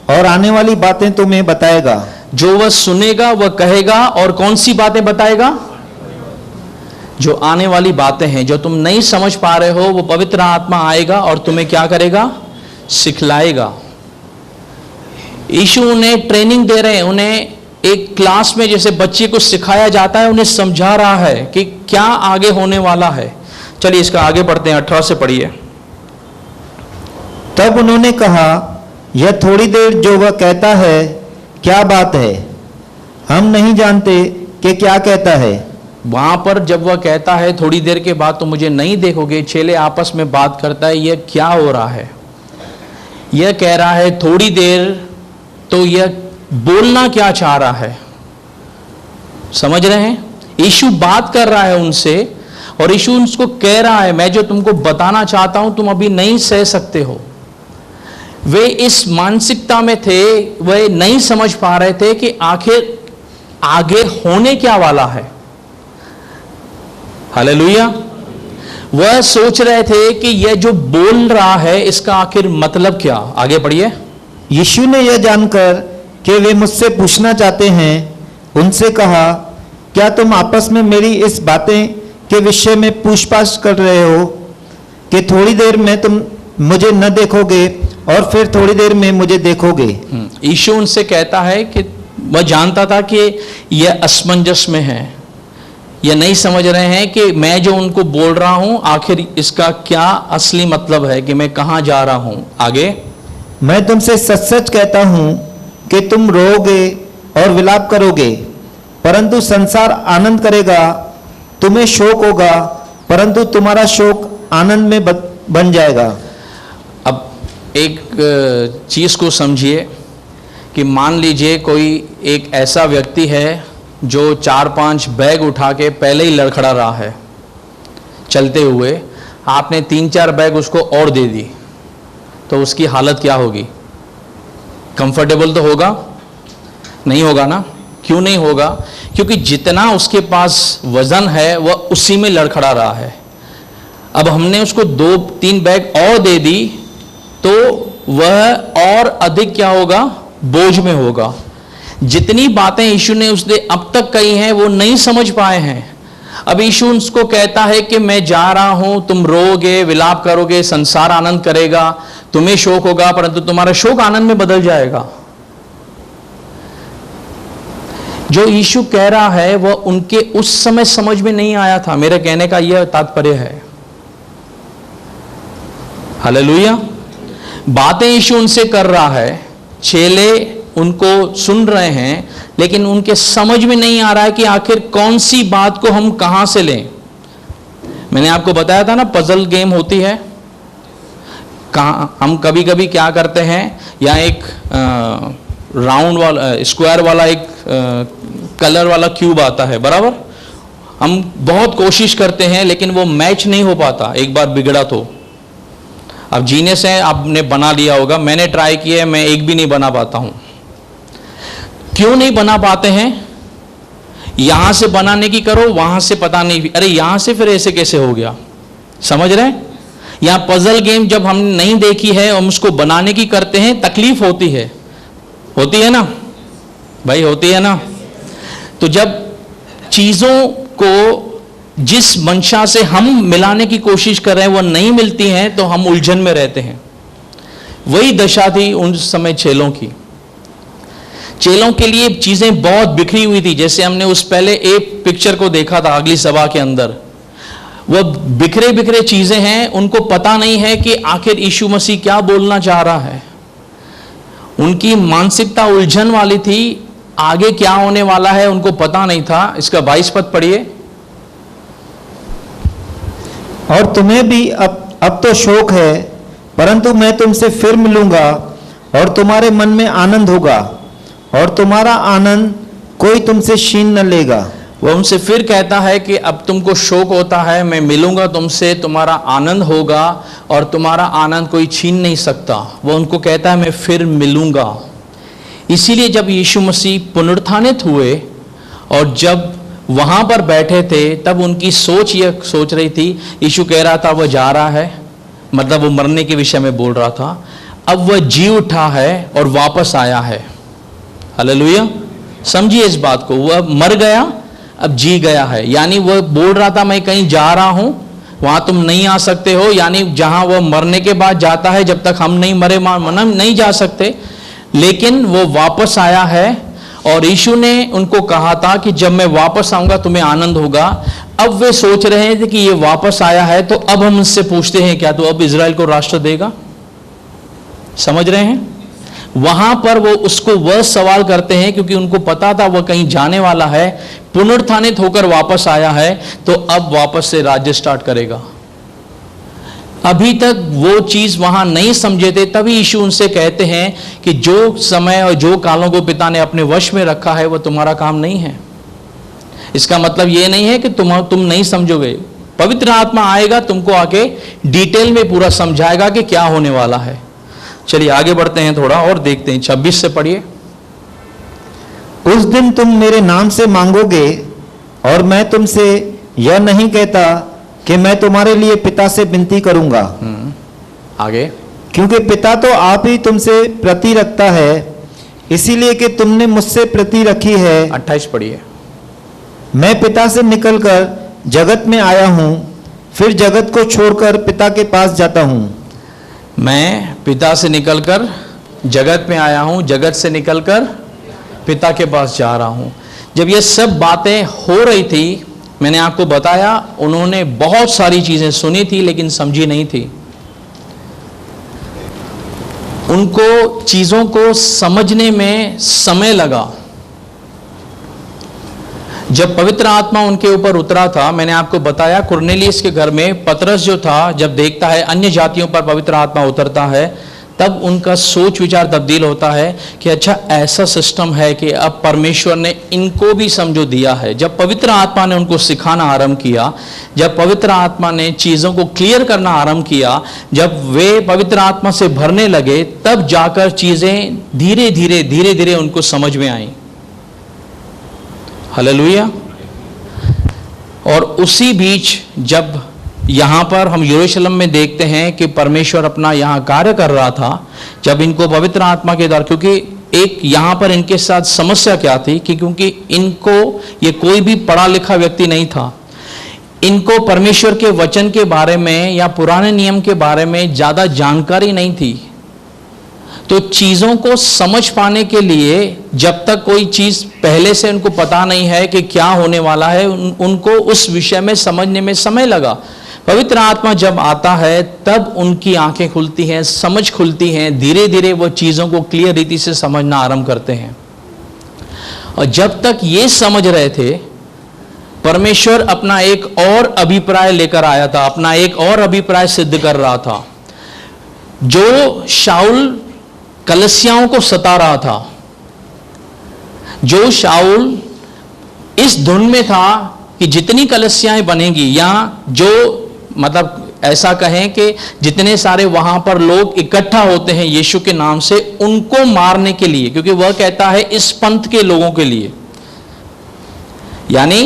और आने वाली बातें तुम्हें बताएगा। जो वह सुनेगा वह कहेगा, और कौन सी बातें बताएगा? जो आने वाली बातें हैं, जो तुम नहीं समझ पा रहे हो, वो पवित्र आत्मा आएगा और तुम्हें क्या करेगा? सिखलाएगा। यीशु उन्हें ट्रेनिंग दे रहे हैं, उन्हें एक क्लास में जैसे बच्चे को सिखाया जाता है, उन्हें समझा रहा है कि क्या आगे होने वाला है। चलिए इसका आगे पढ़ते हैं, 18 से पढ़िए। तब उन्होंने कहा, यह थोड़ी देर जो वह कहता है क्या बात है? हम नहीं जानते कि क्या कहता है। वहां पर जब वह कहता है थोड़ी देर के बाद तो मुझे नहीं देखोगे, चेले आपस में बात करता है, यह क्या हो रहा है? यह कह रहा है थोड़ी देर, तो यह बोलना क्या चाह रहा है? समझ रहे हैं? यीशु बात कर रहा है उनसे, और यीशु उनको कह रहा है मैं जो तुमको बताना चाहता हूं तुम अभी नहीं सह सकते हो। वे इस मानसिकता में थे, वे नहीं समझ पा रहे थे कि आखिर आगे होने क्या वाला है। हालेलुया। वह सोच रहे थे कि यह जो बोल रहा है इसका आखिर मतलब क्या। आगे पढ़िए। यीशु ने यह जानकर कि वे मुझसे पूछना चाहते हैं, उनसे कहा, क्या तुम आपस में मेरी इस बातें के विषय में पूछताछ कर रहे हो कि थोड़ी देर में तुम मुझे न देखोगे और फिर थोड़ी देर में मुझे देखोगे? यीशु उनसे कहता है कि वह जानता था कि यह असमंजस में है, ये नहीं समझ रहे हैं कि मैं जो उनको बोल रहा हूं आखिर इसका क्या असली मतलब है, कि मैं कहां जा रहा हूं। आगे, मैं तुमसे सच सच कहता हूं कि तुम रोओगे और विलाप करोगे, परंतु संसार आनंद करेगा। तुम्हें शोक होगा, परंतु तुम्हारा शोक आनंद में बन जाएगा। अब एक चीज को समझिए कि मान लीजिए कोई एक ऐसा व्यक्ति है जो 4-5 बैग उठा के पहले ही लड़खड़ा रहा है चलते हुए, आपने 3-4 बैग उसको और दे दी, तो उसकी हालत क्या होगी? कंफर्टेबल तो होगा? नहीं होगा ना। क्यों नहीं होगा? क्योंकि जितना उसके पास वजन है वह उसी में लड़खड़ा रहा है। अब हमने उसको 2-3 बैग और दे दी तो वह और अधिक क्या होगा? बोझ में होगा। जितनी बातें यीशु ने उसने अब तक कही हैं वो नहीं समझ पाए हैं। अब यीशु उसको कहता है कि मैं जा रहा हूं, तुम रोगे, विलाप करोगे, संसार आनंद करेगा, तुम्हें शोक होगा, परंतु तुम्हारा शोक आनंद में बदल जाएगा। जो यीशु कह रहा है वह उनके उस समय समझ में नहीं आया था। मेरे कहने का यह तात्पर्य है। हालेलुया। बातें यीशु उनसे कर रहा है, चेले उनको सुन रहे हैं, लेकिन उनके समझ में नहीं आ रहा है कि आखिर कौन सी बात को हम कहां से लें। मैंने आपको बताया था ना, पजल गेम होती है। हम कभी कभी क्या करते हैं, या एक राउंड वाला, स्क्वायर वाला एक कलर वाला क्यूब आता है, बराबर। हम बहुत कोशिश करते हैं लेकिन वो मैच नहीं हो पाता, एक बार बिगड़ा तो। अब जीनियस है, आपने बना लिया होगा, मैंने ट्राई किया है, मैं एक भी नहीं बना पाता हूं। क्यों नहीं बना पाते हैं? यहां से बनाने की करो, वहां से पता नहीं, अरे यहां से फिर ऐसे कैसे हो गया। समझ रहे हैं? यहां पजल गेम जब हमने नहीं देखी है, हम उसको बनाने की करते हैं, तकलीफ होती है ना भाई, होती है ना। तो जब चीजों को जिस मंशा से हम मिलाने की कोशिश कर रहे हैं वो नहीं मिलती हैं, तो हम उलझन में रहते हैं। वही दशा थी उन समय चेलों की। चेलों के लिए चीजें बहुत बिखरी हुई थी। जैसे हमने उस पहले एक पिक्चर को देखा था अगली सभा के अंदर, वह बिखरे बिखरे चीजें हैं। उनको पता नहीं है कि आखिर यीशु मसीह क्या बोलना चाह रहा है। उनकी मानसिकता उलझन वाली थी, आगे क्या होने वाला है उनको पता नहीं था। इसका 22 पद पढ़िए। और तुम्हें भी अब तो शोक है, परंतु मैं तुमसे फिर मिलूंगा और तुम्हारे मन में आनंद होगा, और तुम्हारा आनंद कोई तुमसे छीन न लेगा। वह उनसे फिर कहता है कि अब तुमको शोक होता है, मैं मिलूंगा तुमसे, तुम्हारा आनंद होगा, और तुम्हारा आनंद कोई छीन नहीं सकता। वह उनको कहता है मैं फिर मिलूंगा। इसीलिए जब यीशु मसीह पुनरुत्थानित हुए और जब वहां पर बैठे थे, तब उनकी सोच यह सोच रही थी, यीशु कह रहा था वह जा रहा है, मतलब वो मरने के विषय में बोल रहा था। अब वह जी उठा है और वापस आया है। हालेलुया। समझिए इस बात को, वह मर गया, अब जी गया है। यानी वह बोल रहा था मैं कहीं जा रहा हूं, वहां तुम नहीं आ सकते हो। यानी जहां वह मरने के बाद जाता है, जब तक हम नहीं मरे नहीं जा सकते, लेकिन वो वापस आया है। और यीशु ने उनको कहा था कि जब मैं वापस आऊंगा तुम्हें आनंद होगा। अब वे सोच रहे थे कि ये वापस आया है, तो अब हम उससे पूछते हैं क्या तो अब इजराइल को राष्ट्र देगा। समझ रहे हैं? वहां पर वो उसको वह सवाल करते हैं, क्योंकि उनको पता था वह कहीं जाने वाला है, पुनरुत्थानित होकर वापस आया है, तो अब वापस से राज्य स्टार्ट करेगा। अभी तक वो चीज वहां नहीं समझे थे। तभी यीशु उनसे कहते हैं कि जो समय और जो कालों को पिता ने अपने वश में रखा है वह तुम्हारा काम नहीं है। इसका मतलब ये नहीं है कि तुम नहीं समझोगे। पवित्र आत्मा आएगा, तुमको आके डिटेल में पूरा समझाएगा कि क्या होने वाला है। चलिए आगे बढ़ते हैं थोड़ा और देखते हैं। 26 से पढ़िए। उस दिन तुम मेरे नाम से मांगोगे, और मैं तुमसे यह नहीं कहता कि मैं तुम्हारे लिए पिता से विनती करूंगा। आगे। क्योंकि पिता तो आप ही तुमसे प्रति रखता है, इसीलिए कि तुमने मुझसे प्रति रखी है। 28 पढ़िए। मैं पिता से निकलकर जगत में आया हूं, फिर जगत को छोड़कर पिता के पास जाता हूं। मैं पिता से निकलकर जगत में आया हूं, जगत से निकलकर पिता के पास जा रहा हूं। जब ये सब बातें हो रही थी, मैंने आपको बताया उन्होंने बहुत सारी चीजें सुनी थी लेकिन समझी नहीं थी। उनको चीजों को समझने में समय लगा। जब पवित्र आत्मा उनके ऊपर उतरा था, मैंने आपको बताया कुरनेलियस के घर में पतरस जो था, जब देखता है अन्य जातियों पर पवित्र आत्मा उतरता है, तब उनका सोच विचार तब्दील होता है कि अच्छा ऐसा सिस्टम है कि अब परमेश्वर ने इनको भी समझो दिया है। जब पवित्र आत्मा ने उनको सिखाना आरंभ किया, जब पवित्र आत्मा ने चीज़ों को क्लियर करना आरंभ किया, जब वे पवित्र आत्मा से भरने लगे, तब जाकर चीज़ें धीरे धीरे उनको समझ में आई। हालेलुया। और उसी बीच जब यहाँ पर हम यरूशलेम में देखते हैं कि परमेश्वर अपना यहाँ कार्य कर रहा था, जब इनको पवित्र आत्मा के द्वारा, क्योंकि एक यहाँ पर इनके साथ समस्या क्या थी कि क्योंकि इनको ये कोई भी पढ़ा लिखा व्यक्ति नहीं था, इनको परमेश्वर के वचन के बारे में या पुराने नियम के बारे में ज़्यादा जानकारी नहीं थी। तो चीज़ों को समझ पाने के लिए जब तक कोई चीज़ पहले से उनको पता नहीं है कि क्या होने वाला है, उनको उस विषय में समझने में समय लगा। पवित्र आत्मा जब आता है तब उनकी आंखें खुलती हैं, समझ खुलती हैं, धीरे धीरे वो चीज़ों को क्लियर रीति से समझना आरंभ करते हैं। और जब तक ये समझ रहे थे, परमेश्वर अपना एक और अभिप्राय लेकर आया था, अपना एक और अभिप्राय सिद्ध कर रहा था। जो शाऊल कलीसियाओं को सता रहा था, जो शाऊल इस धुन में था कि जितनी कलीसियाएं बनेंगी, या जो मतलब ऐसा कहें कि जितने सारे वहां पर लोग इकट्ठा होते हैं यीशु के नाम से, उनको मारने के लिए, क्योंकि वह कहता है इस पंथ के लोगों के लिए। यानी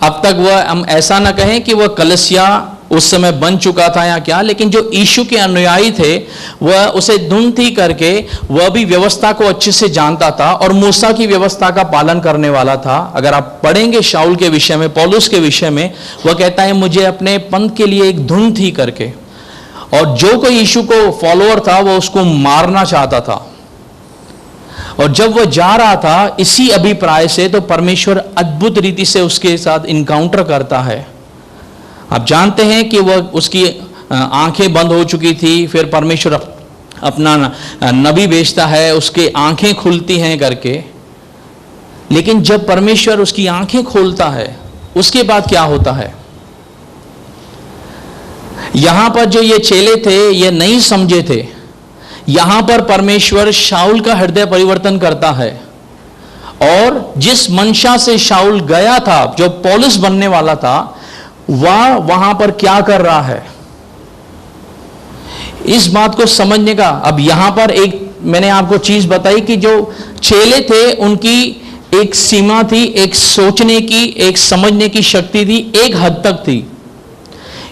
अब तक वह हम ऐसा ना कहें कि वह कलीसिया उस समय बन चुका था या क्या, लेकिन जो यीशु के अनुयायी थे वह उसे धुन थी करके वह भी व्यवस्था को अच्छे से जानता था और मूसा की व्यवस्था का पालन करने वाला था। अगर आप पढ़ेंगे शाऊल के विषय में, पौलुस के विषय में, वह कहता है मुझे अपने पंथ के लिए एक धुन थी करके। और जो कोई यीशु को फॉलोअर था वो उसको मारना चाहता था। और जब वह जा रहा था इसी अभिप्राय से, तो परमेश्वर अद्भुत रीति से उसके साथ इनकाउंटर करता है। आप जानते हैं कि वह उसकी आंखें बंद हो चुकी थी, फिर परमेश्वर अपना नबी भेजता है, उसकी आंखें खुलती हैं करके। लेकिन जब परमेश्वर उसकी आंखें खोलता है, उसके बाद क्या होता है? यहां पर जो ये चेले थे ये नहीं समझे थे। यहां पर परमेश्वर शाऊल का हृदय परिवर्तन करता है, और जिस मंशा से शाऊल गया था, जो पौलुस बनने वाला था, वह वहां पर क्या कर रहा है, इस बात को समझने का। अब यहां पर एक मैंने आपको चीज बताई कि जो चेले थे उनकी एक सीमा थी, एक सोचने की, एक समझने की शक्ति थी, एक हद तक थी।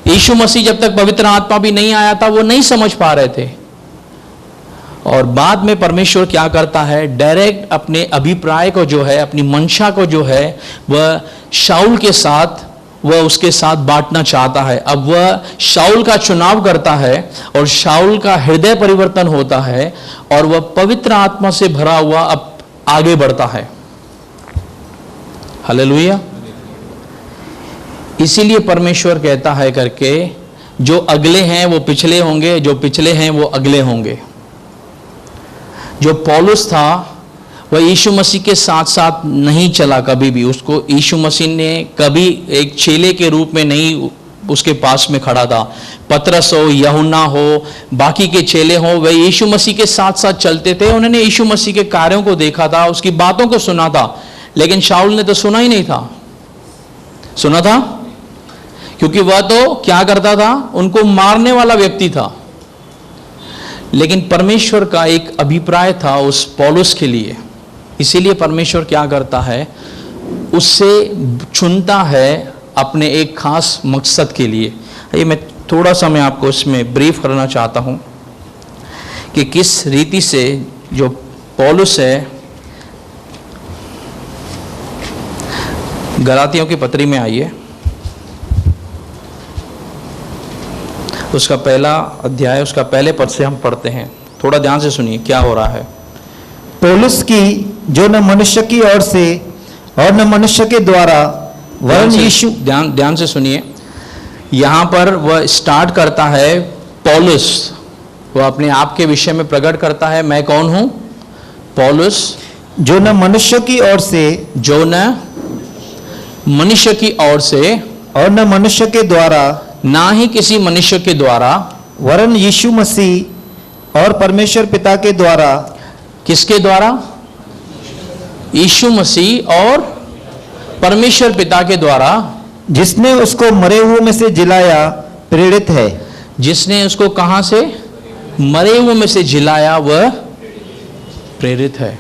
यीशु मसीह जब तक पवित्र आत्मा भी नहीं आया था वो नहीं समझ पा रहे थे। और बाद में परमेश्वर क्या करता है, डायरेक्ट अपने अभिप्राय को जो है, अपनी मंशा को जो है, वह शाऊल के साथ, वह उसके साथ बांटना चाहता है। अब वह शाऊल का चुनाव करता है और शाऊल का हृदय परिवर्तन होता है और वह पवित्र आत्मा से भरा हुआ अब आगे बढ़ता है। हालेलुया। इसीलिए परमेश्वर कहता है करके, जो अगले हैं वो पिछले होंगे, जो पिछले हैं वो अगले होंगे। जो पौलुस था वह यीशु मसीह के साथ साथ नहीं चला कभी भी। उसको यीशु मसीह ने कभी एक चेले के रूप में नहीं उसके पास में खड़ा था। पतरस हो, यूहन्ना हो, बाकी के चेले हो, वे यीशु मसीह के साथ साथ चलते थे। उन्होंने यीशु मसीह के कार्यों को देखा था, उसकी बातों को सुना था। लेकिन शाऊल ने तो सुना ही नहीं था। सुना था क्योंकि वह तो क्या करता था, उनको मारने वाला व्यक्ति था। लेकिन परमेश्वर का एक अभिप्राय था उस पौलुस के लिए। इसीलिए परमेश्वर क्या करता है, उससे चुनता है अपने एक खास मकसद के लिए। ये मैं थोड़ा सा मैं आपको इसमें ब्रीफ करना चाहता हूँ कि किस रीति से जो पौलुस है, गलातियों की पत्री में आइए, उसका पहला अध्याय, उसका पहले पद से हम पढ़ते हैं। थोड़ा ध्यान से सुनिए क्या हो रहा है। पौलुस की, जो न मनुष्य की ओर से और न मनुष्य के द्वारा वरन यीशु ध्यान से सुनिए, यहाँ पर वह स्टार्ट करता है पौलुस, वह अपने आप के विषय में प्रकट करता है, मैं कौन हूँ? पौलुस, जो न मनुष्य की ओर से जो न मनुष्य की ओर से और न मनुष्य के द्वारा ना ही किसी मनुष्य के द्वारा, वरन यीशु मसीह और परमेश्वर पिता के द्वारा। किसके द्वारा? यीशु मसीह और परमेश्वर पिता के द्वारा, जिसने उसको मरे हुए में से जिलाया, प्रेरित है। जिसने उसको कहां से? मरे हुए में से जिलाया, वह प्रेरित है।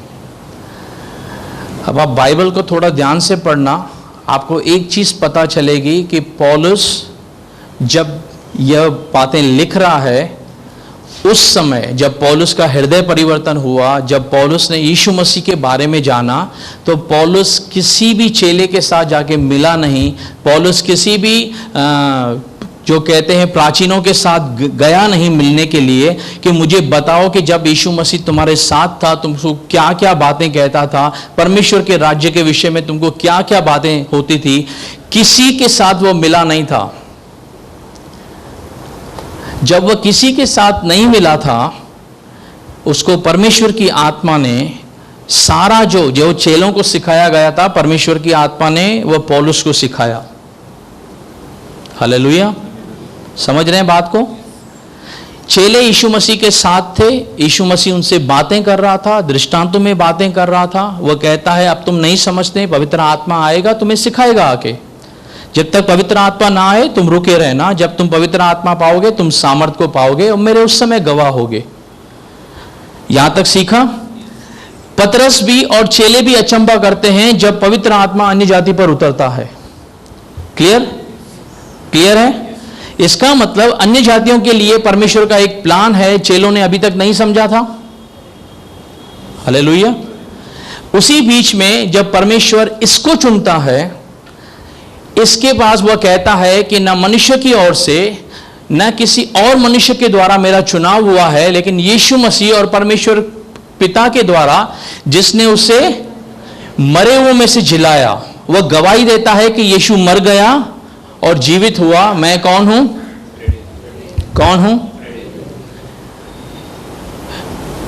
अब आप बाइबल को थोड़ा ध्यान से पढ़ना, आपको एक चीज पता चलेगी कि पौलुस जब यह बातें लिख रहा है, उस समय जब पौलुस का हृदय परिवर्तन हुआ, जब पौलुस ने यीशु मसीह के बारे में जाना, तो पौलुस किसी भी चेले के साथ जाके मिला नहीं। पौलुस किसी भी जो कहते हैं प्राचीनों के साथ गया नहीं मिलने के लिए कि मुझे बताओ कि जब यीशु मसीह तुम्हारे साथ था तुमको क्या क्या बातें कहता था, परमेश्वर के राज्य के विषय में तुमको क्या क्या बातें होती थी। किसी के साथ वो मिला नहीं था। जब वह किसी के साथ नहीं मिला था, उसको परमेश्वर की आत्मा ने सारा जो चेलों को सिखाया गया था, परमेश्वर की आत्मा ने वह पौलुस को सिखाया। हालेलुया, समझ रहे हैं बात को? चेले यीशु मसीह के साथ थे, यीशु मसीह उनसे बातें कर रहा था, दृष्टांतों में बातें कर रहा था। वह कहता है अब तुम नहीं समझते, पवित्र आत्मा आएगा तुम्हें सिखाएगा आके। जब तक पवित्र आत्मा ना आए तुम रुके रहना, जब तुम पवित्र आत्मा पाओगे तुम सामर्थ को पाओगे और मेरे उस समय गवाह होगे। यहां तक सीखा। पतरस भी और चेले भी अचंभा करते हैं जब पवित्र आत्मा अन्य जाति पर उतरता है। क्लियर है? इसका मतलब अन्य जातियों के लिए परमेश्वर का एक प्लान है, चेलों ने अभी तक नहीं समझा था। हालेलुया। उसी बीच में जब परमेश्वर इसको चुनता है, इसके पास वह कहता है कि न मनुष्य की ओर से न किसी और मनुष्य के द्वारा मेरा चुनाव हुआ है, लेकिन यीशु मसीह और परमेश्वर पिता के द्वारा जिसने उसे मरे हुए में से जिलाया। वह गवाही देता है कि यीशु मर गया और जीवित हुआ। मैं कौन हूं? कौन हूं?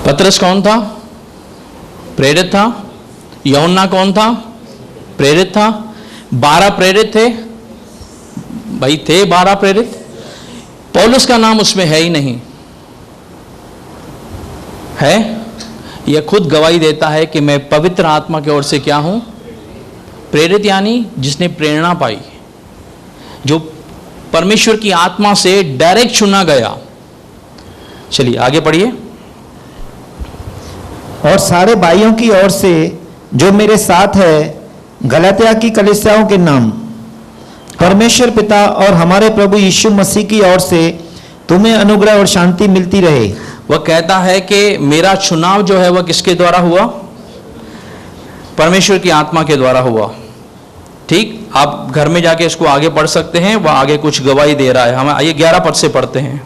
पतरस कौन था? प्रेरित था। यूहन्ना कौन था? प्रेरित था। 12 प्रेरित थे भाई, थे 12 प्रेरित। पौलुस का नाम उसमें है ही नहीं। है? यह खुद गवाही देता है कि मैं पवित्र आत्मा की ओर से क्या हूं? प्रेरित, यानी जिसने प्रेरणा पाई, जो परमेश्वर की आत्मा से डायरेक्ट चुना गया। चलिए आगे पढ़िए। और सारे भाइयों की ओर से जो मेरे साथ है, गलातिया की कलीसियाओं के नाम, परमेश्वर पिता और हमारे प्रभु यीशु मसीह की ओर से तुम्हें अनुग्रह और शांति मिलती रहे। वह कहता है कि मेरा चुनाव जो है वह किसके द्वारा हुआ? परमेश्वर की आत्मा के द्वारा हुआ। ठीक, आप घर में जाके इसको आगे पढ़ सकते हैं, वह आगे कुछ गवाही दे रहा है। हम आइए 11 पद से पढ़ते हैं।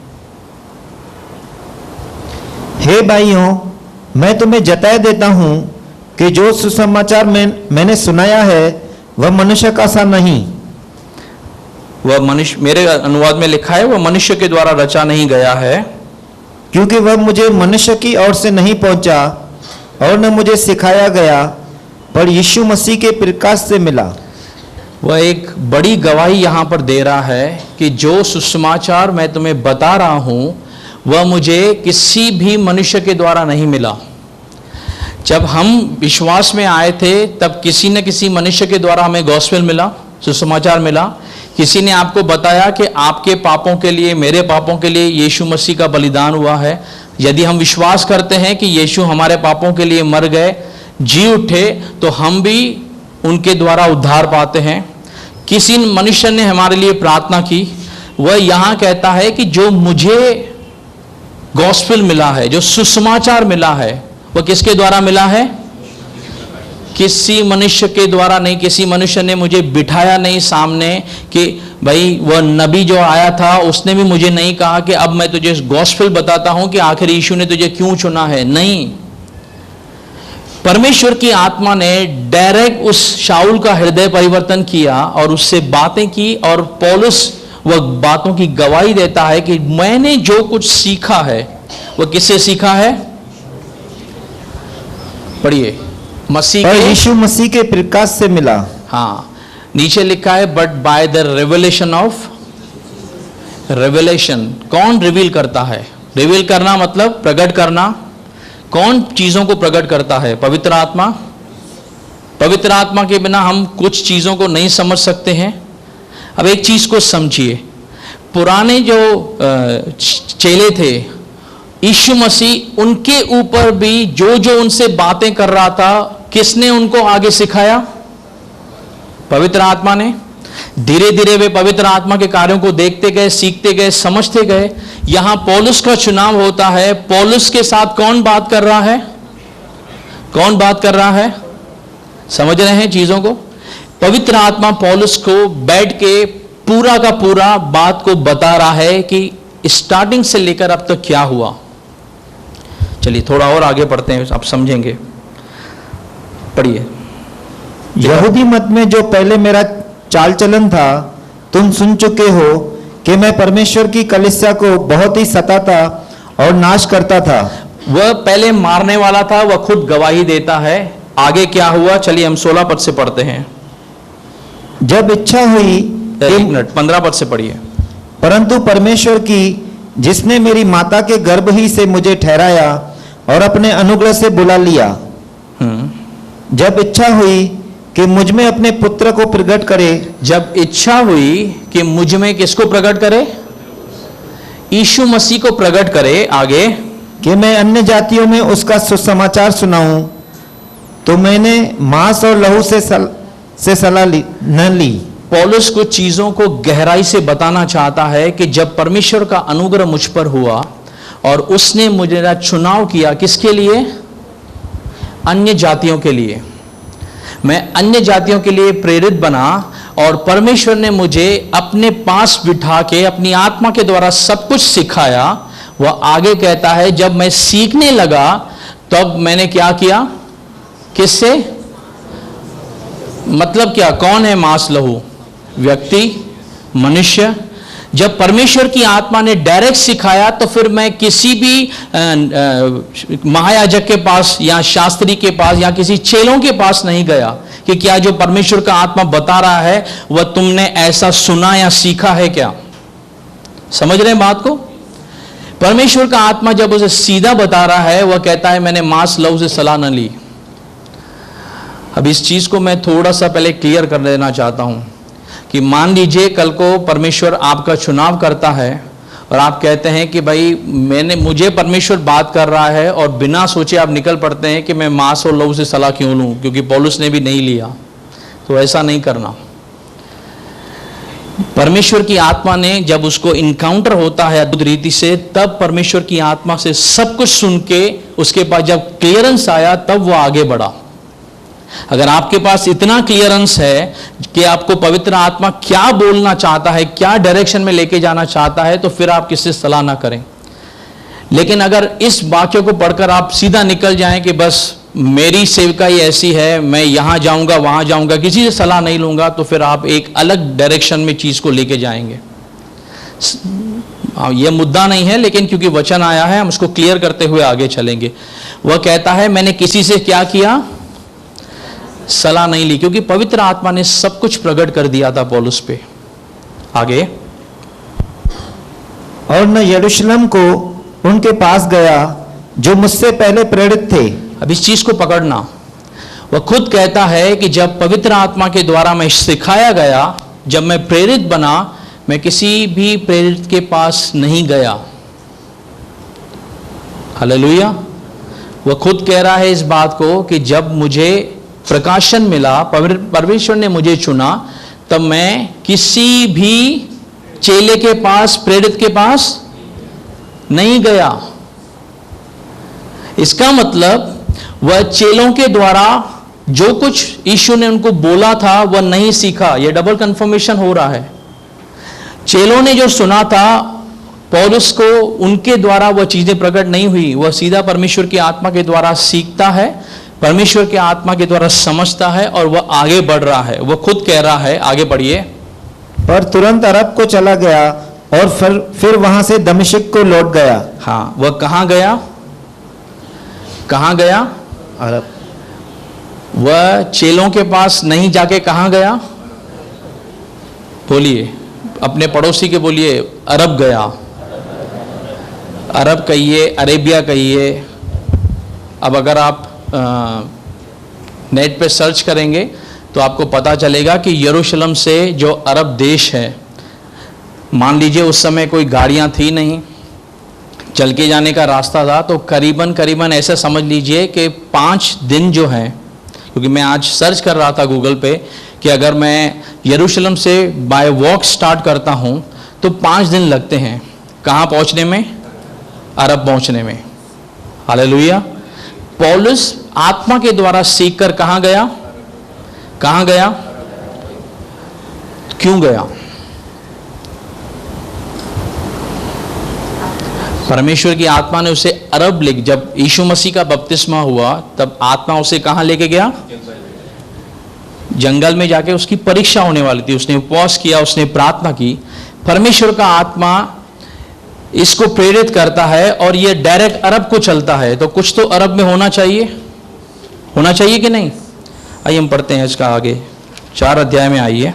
हे भाइयों, मैं तुम्हें जताए देता हूं कि जो सुसमाचार मैंने सुनाया है वह मनुष्य का सा नहीं। वह मनुष्य, मेरे अनुवाद में लिखा है, वह मनुष्य के द्वारा रचा नहीं गया है, क्योंकि वह मुझे मनुष्य की ओर से नहीं पहुंचा और न मुझे सिखाया गया, पर यीशु मसीह के प्रकाश से मिला। वह एक बड़ी गवाही यहाँ पर दे रहा है कि जो सुसमाचार मैं तुम्हें बता रहा हूँ वह मुझे किसी भी मनुष्य के द्वारा नहीं मिला। जब हम विश्वास में आए थे तब किसी न किसी मनुष्य के द्वारा हमें गॉस्पेल मिला, सुसमाचार मिला। किसी ने आपको बताया कि आपके पापों के लिए, मेरे पापों के लिए यीशु मसीह का बलिदान हुआ है। यदि हम विश्वास करते हैं कि यीशु हमारे पापों के लिए मर गए, जी उठे, तो हम भी उनके द्वारा उद्धार पाते हैं। किसी मनुष्य ने हमारे लिए प्रार्थना की। वह यहाँ कहता है कि जो मुझे गॉस्पेल मिला है, जो सुसमाचार मिला है, वह किसके द्वारा मिला है? किसी मनुष्य के द्वारा नहीं। किसी मनुष्य ने मुझे बिठाया नहीं सामने कि भाई वह नबी जो आया था उसने भी मुझे नहीं कहा कि अब मैं तुझे गॉस्पेल बताता हूं कि आखिर यीशु ने तुझे क्यों चुना है। नहीं, परमेश्वर की आत्मा ने डायरेक्ट उस शाऊल का हृदय परिवर्तन किया और उससे बातें की, और पौलुस वह बातों की गवाही देता है कि मैंने जो कुछ सीखा है वह किससे सीखा है? पढ़िए, मसीह और के, यीशु मसीह के प्रकाश से मिला। हाँ, नीचे लिखा है but by the revelation of, revelation कौन रिवील करता है? रिवील करना मतलब प्रकट करना। कौन चीजों को प्रकट करता है? पवित्र आत्मा। पवित्र आत्मा के बिना हम कुछ चीजों को नहीं समझ सकते हैं। अब एक चीज को समझिए, पुराने जो चेले थे, यीशु मसीह उनके ऊपर भी जो जो उनसे बातें कर रहा था, किसने उनको आगे सिखाया? पवित्र आत्मा ने। धीरे धीरे वे पवित्र आत्मा के कार्यों को देखते गए, सीखते गए, समझते गए। यहां पौलुस का चुनाव होता है। पौलुस के साथ कौन बात कर रहा है? कौन बात कर रहा है? समझ रहे हैं चीजों को? पवित्र आत्मा पौलुस को बैठ के पूरा का पूरा बात को बता रहा है कि स्टार्टिंग से लेकर अब तक क्या हुआ। चलिए थोड़ा और आगे पढ़ते हैं, आप समझेंगे। पढ़िए। यहूदी मत में जो पहले मेरा चाल चलन था, तुम सुन चुके हो कि मैं परमेश्वर की कलीसिया को बहुत ही सताता और नाश करता था। वह पहले मारने वाला था, वह खुद गवाही देता है। आगे क्या हुआ? चलिए हम 16 पद से पढ़ते हैं। जब इच्छा हुई, 1 मिनट, 15 पद से पढ़िए। परंतु परमेश्वर की, जिसने मेरी माता के गर्भ ही से मुझे ठहराया और अपने अनुग्रह से बुला लिया, जब इच्छा हुई कि मुझ में अपने पुत्र को प्रकट करे। जब इच्छा हुई कि मुझ में किसको प्रकट करे? यीशु मसीह को प्रकट करे। आगे, कि मैं अन्य जातियों में उसका सुसमाचार सुनाऊं, तो मैंने मांस और लहू से सलाह न ली। पौलुस कुछ चीजों को गहराई से बताना चाहता है कि जब परमेश्वर का अनुग्रह मुझ पर हुआ और उसने मुझे चुनाव किया, किसके लिए? अन्य जातियों के लिए। मैं अन्य जातियों के लिए प्रेरित बना और परमेश्वर ने मुझे अपने पास बिठा के अपनी आत्मा के द्वारा सब कुछ सिखाया। वह आगे कहता है, जब मैं सीखने लगा तब मैंने क्या किया? किससे? मतलब क्या? कौन है मांस लहू? व्यक्ति, मनुष्य। जब परमेश्वर की आत्मा ने डायरेक्ट सिखाया तो फिर मैं किसी भी महायाजक के पास या शास्त्री के पास या किसी चेलों के पास नहीं गया कि क्या जो परमेश्वर का आत्मा बता रहा है वह तुमने ऐसा सुना या सीखा है क्या? समझ रहे हैं बात को? परमेश्वर का आत्मा जब उसे सीधा बता रहा है, वह कहता है मैंने मांस लहू से सलाह न ली। अब इस चीज को मैं थोड़ा सा पहले क्लियर कर देना चाहता हूं कि मान लीजिए कल को परमेश्वर आपका चुनाव करता है और आप कहते हैं कि भाई मुझे परमेश्वर बात कर रहा है, और बिना सोचे आप निकल पड़ते हैं कि मैं मांस और लहू से सलाह क्यों लूं, क्योंकि पौलुस ने भी नहीं लिया। तो ऐसा नहीं करना। परमेश्वर की आत्मा ने जब उसको इनकाउंटर होता है अद्भुत रीति से, तब परमेश्वर की आत्मा से सब कुछ सुन के उसके पास जब क्लियरेंस आया तब वो आगे बढ़ा। अगर आपके पास इतना क्लियरेंस है कि आपको पवित्र आत्मा क्या बोलना चाहता है, क्या डायरेक्शन में लेके जाना चाहता है, तो फिर आप किससे सलाह ना करें। लेकिन अगर इस वाक्य को पढ़कर आप सीधा निकल जाएं कि बस मेरी सेवकाई ऐसी है, मैं यहां जाऊंगा वहां जाऊंगा, किसी से सलाह नहीं लूंगा, तो फिर आप एक अलग डायरेक्शन में चीज को लेके जाएंगे। यह मुद्दा नहीं है, लेकिन क्योंकि वचन आया है हम उसको क्लियर करते हुए आगे चलेंगे। वह कहता है मैंने किसी से क्या किया? सलाह नहीं ली, क्योंकि पवित्र आत्मा ने सब कुछ प्रकट कर दिया था पौलुस पे। आगे, और न यरूशलेम को उनके पास गया जो मुझसे पहले प्रेरित थे। अब इस चीज को पकड़ना। वह खुद कहता है कि जब पवित्र आत्मा के द्वारा मैं सिखाया गया, जब मैं प्रेरित बना, मैं किसी भी प्रेरित के पास नहीं गया। हालेलुया। वह खुद कह रहा है इस बात को कि जब मुझे प्रकाशन मिला, परमेश्वर ने मुझे चुना, तब मैं किसी भी चेले के पास, प्रेरित के पास नहीं गया। इसका मतलब वह चेलों के द्वारा जो कुछ यीशु ने उनको बोला था वह नहीं सीखा। यह डबल कंफर्मेशन हो रहा है। चेलों ने जो सुना था पौलुस को, उनके द्वारा वह चीजें प्रकट नहीं हुई। वह सीधा परमेश्वर की आत्मा के द्वारा सीखता है, परमेश्वर के आत्मा के द्वारा समझता है और वह आगे बढ़ रहा है। वह खुद कह रहा है, आगे बढ़िए। पर तुरंत अरब को चला गया और फिर वहां से दमिश्क को लौट गया। हाँ, वह कहाँ गया? कहाँ गया? अरब। वह चेलों के पास नहीं जाके कहाँ गया? बोलिए, अपने पड़ोसी के बोलिए, अरब गया। अरब कहिए, अरेबिया कहिए। अब अगर आप नेट पे सर्च करेंगे तो आपको पता चलेगा कि यरूशलेम से जो अरब देश है, मान लीजिए उस समय कोई गाड़ियां थी नहीं, चल के जाने का रास्ता था, तो करीबन ऐसा समझ लीजिए कि 5 दिन जो हैं, क्योंकि मैं आज सर्च कर रहा था गूगल पे कि अगर मैं यरूशलेम से बाय वॉक स्टार्ट करता हूं तो 5 दिन लगते हैं। कहाँ पहुंचने में? अरब पहुंचने में। हालेलुया। पौलुस आत्मा के द्वारा सीखकर कहाँ गया? कहाँ गया? क्यों गया? परमेश्वर की आत्मा ने उसे अरब ले, जब यीशु मसीह का बपतिस्मा हुआ तब आत्मा उसे कहाँ लेके गया? जंगल में जाके उसकी परीक्षा होने वाली थी। उसने उपवास किया, उसने प्रार्थना की। परमेश्वर का आत्मा इसको प्रेरित करता है और ये डायरेक्ट अरब को चलता है, तो कुछ तो अरब में होना चाहिए कि नहीं? आइए हम पढ़ते हैं इसका आगे, 4 अध्याय में आइए।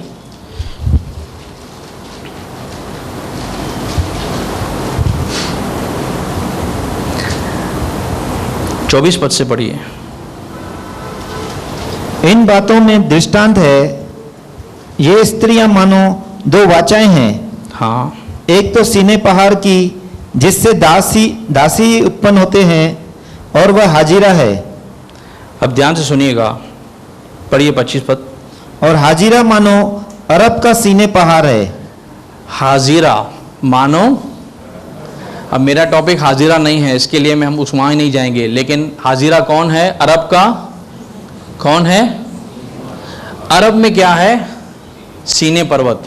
चौबीस पद से पढ़िए। इन बातों में दृष्टांत है, ये स्त्रियां मानो 2 वाचाएं हैं। हाँ, एक तो सीने पहाड़ की, जिससे दासी उत्पन्न होते हैं, और वह हाजिरा है। अब ध्यान से सुनिएगा, पढ़िए 25 पद। और हाजिरा मानो अरब का सीने पहाड़ है। हाजिरा मानो, अब मेरा टॉपिक हाजिरा नहीं है, इसके लिए हम उस वहाँ ही नहीं जाएंगे, लेकिन हाजिरा कौन है? अरब का कौन है? अरब में क्या है? सीने पर्वत।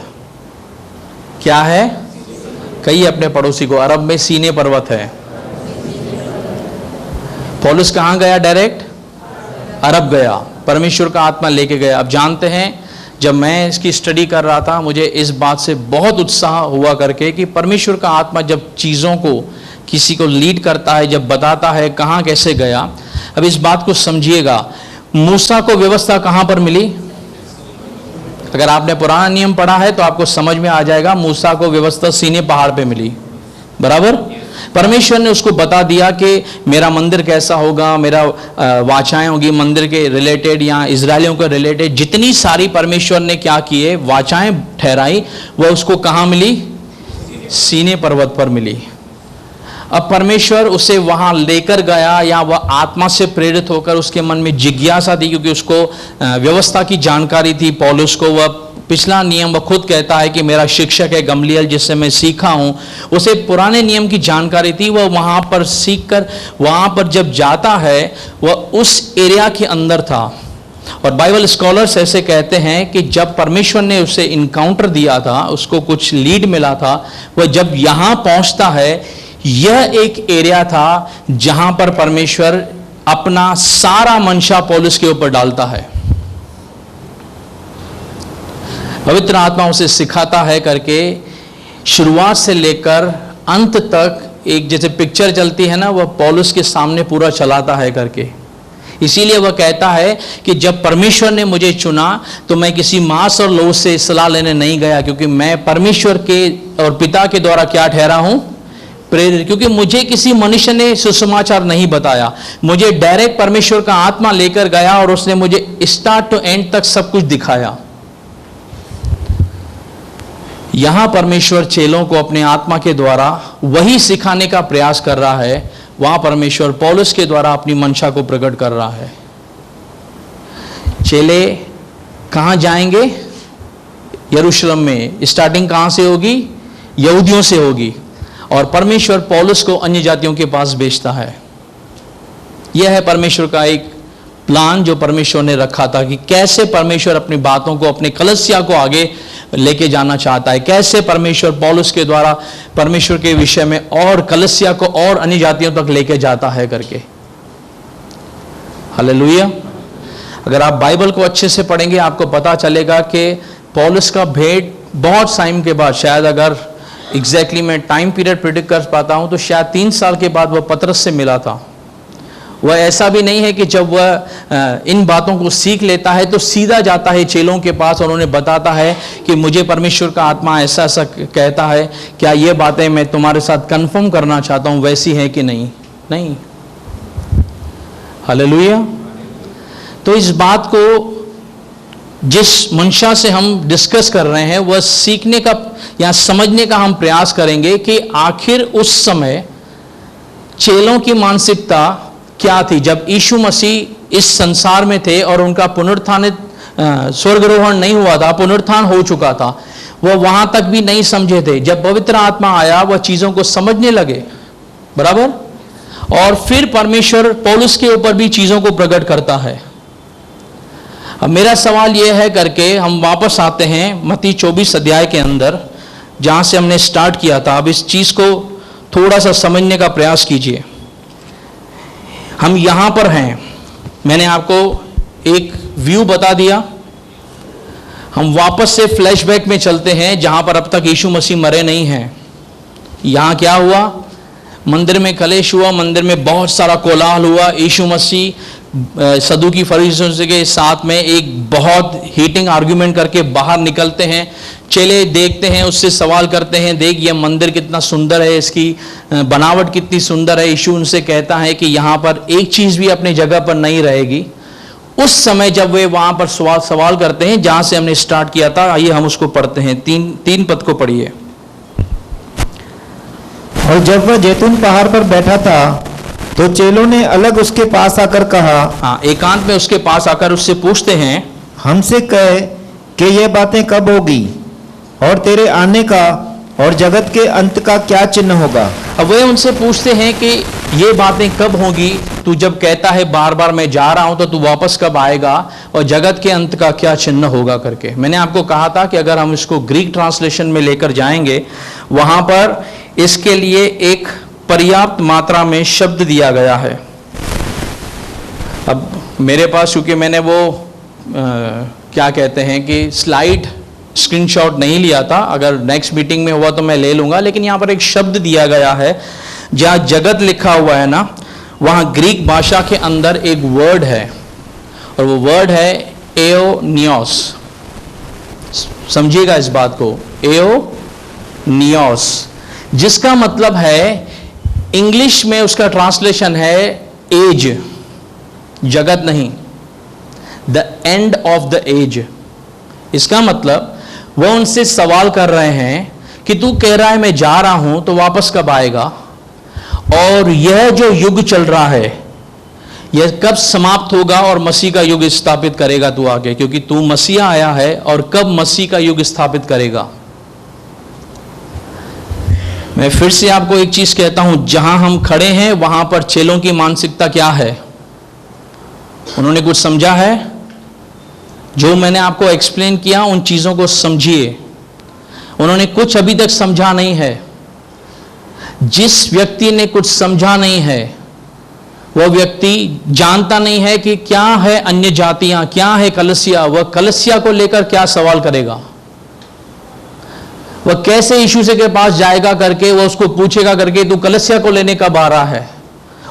क्या है? कहिए अपने पड़ोसी को, अरब में सीने पर्वत है। पौलुस कहाँ गया? डायरेक्ट अरब गया, परमेश्वर का आत्मा लेके गया। अब जानते हैं, जब मैं इसकी स्टडी कर रहा था मुझे इस बात से बहुत उत्साह हुआ करके कि परमेश्वर का आत्मा जब चीज़ों को किसी को लीड करता है, जब बताता है कहाँ कैसे गया। अब इस बात को समझिएगा, मूसा को व्यवस्था कहाँ पर मिली? अगर आपने पुराना नियम पढ़ा है तो आपको समझ में आ जाएगा, मूसा को व्यवस्था सीने पहाड़ पे मिली, बराबर। परमेश्वर ने उसको बता दिया कि मेरा मंदिर कैसा होगा, मेरा वाचाएं होगी मंदिर के रिलेटेड या इजरायलियों के रिलेटेड, जितनी सारी परमेश्वर ने क्या किए वाचाएं ठहराई, वह उसको कहाँ मिली? सीने पर्वत पर मिली। अब परमेश्वर उसे वहां लेकर गया, या वह आत्मा से प्रेरित होकर उसके मन में जिज्ञासा थी, क्योंकि उसको व्यवस्था की जानकारी थी। पौलुस को वह पिछला नियम, वह खुद कहता है कि मेरा शिक्षक है गमलीएल जिससे मैं सीखा हूं, उसे पुराने नियम की जानकारी थी। वह वहां पर सीखकर वहां पर जब जाता है, वह उस एरिया के अंदर था। और बाइबल स्कॉलर्स ऐसे कहते हैं कि जब परमेश्वर ने उसे इनकाउंटर दिया था, उसको कुछ लीड मिला था, वह जब यहां पहुंचता है, यह एक एरिया था जहां पर परमेश्वर अपना सारा मंशा पौलुस के ऊपर डालता है। पवित्र आत्मा उसे सिखाता है करके, शुरुआत से लेकर अंत तक एक जैसे पिक्चर चलती है ना, वह पौलुस के सामने पूरा चलाता है करके। इसीलिए वह कहता है कि जब परमेश्वर ने मुझे चुना तो मैं किसी मांस और लोह से सलाह लेने नहीं गया, क्योंकि मैं परमेश्वर के और पिता के द्वारा क्या ठहरा हूं? प्रेरित। क्योंकि मुझे किसी मनुष्य ने सुसमाचार नहीं बताया, मुझे डायरेक्ट परमेश्वर का आत्मा लेकर गया और उसने मुझे स्टार्ट टू एंड तक सब कुछ दिखाया। यहां परमेश्वर चेलों को अपने आत्मा के द्वारा वही सिखाने का प्रयास कर रहा है, वहां परमेश्वर पौलुस के द्वारा अपनी मंशा को प्रकट कर रहा है। चेले कहां जाएंगे? यरूशलेम में। स्टार्टिंग कहां से होगी? यहूदियों से होगी, और परमेश्वर पौलुस को अन्य जातियों के पास भेजता है। यह है परमेश्वर का एक प्लान जो परमेश्वर ने रखा था, कि कैसे परमेश्वर अपनी बातों को, अपने कलीसिया को आगे लेके जाना चाहता है, कैसे परमेश्वर पौलुस के द्वारा परमेश्वर के विषय में और कलीसिया को और अन्य जातियों तक लेके जाता है करके। हालेलुया। अगर आप बाइबल को अच्छे से पढ़ेंगे आपको पता चलेगा कि पौलुस का भेंट बहुत टाइम के बाद, शायद अगर एग्जैक्टली मैं टाइम पीरियड प्रिडिक्ट कर पाता हूं तो शायद 3 साल के बाद वह पतरस से मिला था। वह ऐसा भी नहीं है कि जब वह इन बातों को सीख लेता है तो सीधा जाता है चेलों के पास और उन्हें बताता है कि मुझे परमेश्वर का आत्मा ऐसा ऐसा कहता है, क्या ये बातें मैं तुम्हारे साथ कंफर्म करना चाहता हूं वैसी है कि नहीं। नहीं। हालेलुया। तो इस बात को जिस मंशा से हम डिस्कस कर रहे हैं वह सीखने का या समझने का हम प्रयास करेंगे कि आखिर उस समय चेलों की मानसिकता क्या थी जब यीशु मसीह इस संसार में थे और उनका पुनरुत्थानित स्वर्गारोहण नहीं हुआ था, पुनरुत्थान हो चुका था। वह वहां तक भी नहीं समझे थे। जब पवित्र आत्मा आया वह चीजों को समझने लगे, बराबर। और फिर परमेश्वर पौलुस के ऊपर भी चीजों को प्रकट करता है। अब मेरा सवाल यह है करके हम वापस आते हैं मत्ती 24 अध्याय के अंदर, जहां से हमने स्टार्ट किया था। अब इस चीज को थोड़ा सा समझने का प्रयास कीजिए। हम यहां पर हैं, मैंने आपको एक व्यू बता दिया। हम वापस से फ्लैशबैक में चलते हैं जहां पर अब तक यीशु मसीह मरे नहीं हैं। यहां क्या हुआ? मंदिर में कलेश हुआ, मंदिर में बहुत सारा कोलाहल हुआ। यीशु मसीह सदूकी फरीसियों के साथ में एक बहुत हीटिंग आर्ग्यूमेंट करके बाहर निकलते हैं। चेले देखते हैं, उससे सवाल करते हैं, देख ये मंदिर कितना सुंदर है, इसकी बनावट कितनी सुंदर है। यीशु उनसे कहता है कि यहाँ पर एक चीज़ भी अपनी जगह पर नहीं रहेगी। उस समय जब वे वहाँ पर सवाल करते हैं जहाँ से हमने स्टार्ट किया था, आइए हम उसको पढ़ते हैं। तीन पद को पढ़िए। और जब वह जैतून पहाड़ पर बैठा था तो चेलों ने अलग उसके पास आकर कहा, हाँ, एकांत में उसके पास आकर उससे पूछते हैं, हमसे कहे कि ये बातें कब होगी और तेरे आने का और जगत के अंत का क्या चिन्ह होगा। अब वे उनसे पूछते हैं कि ये बातें कब होगी, तू जब कहता है बार बार मैं जा रहा हूं तो तू वापस कब आएगा, और जगत के अंत का क्या चिन्ह होगा करके। मैंने आपको कहा था कि अगर हम इसको ग्रीक ट्रांसलेशन में लेकर जाएंगे वहां पर इसके लिए एक पर्याप्त मात्रा में शब्द दिया गया है। अब मेरे पास चूंकि मैंने वो क्या कहते हैं कि स्लाइड स्क्रीनशॉट नहीं लिया था, अगर नेक्स्ट मीटिंग में हुआ तो मैं ले लूंगा, लेकिन यहाँ पर एक शब्द दिया गया है जहाँ जगत लिखा हुआ है ना, वहाँ ग्रीक भाषा के अंदर एक वर्ड है और वो वर्ड है एओनियोस। समझिएगा इस बात को, एओनियोस, जिसका मतलब है इंग्लिश में उसका ट्रांसलेशन है एज, जगत नहीं, the end of the age. इसका मतलब वो उनसे सवाल कर रहे हैं कि तू कह रहा है मैं जा रहा हूं तो वापस कब आएगा, और यह जो युग चल रहा है यह कब समाप्त होगा और मसीह का युग स्थापित करेगा तू आगे, क्योंकि तू मसीह आया है, और कब मसीह का युग स्थापित करेगा। मैं फिर से आपको एक चीज कहता हूं, जहां हम खड़े हैं वहां पर चेलों की मानसिकता क्या है? उन्होंने कुछ समझा है? जो मैंने आपको एक्सप्लेन किया उन चीजों को समझिए। उन्होंने कुछ अभी तक समझा नहीं है। जिस व्यक्ति ने कुछ समझा नहीं है वह व्यक्ति जानता नहीं है कि क्या है अन्य जातियां, क्या है कलीसिया, वह कलीसिया को लेकर क्या सवाल करेगा, वह कैसे यीशु से के पास जाएगा करके वह उसको पूछेगा करके तू कलीसिया को लेने कब आ रहा है।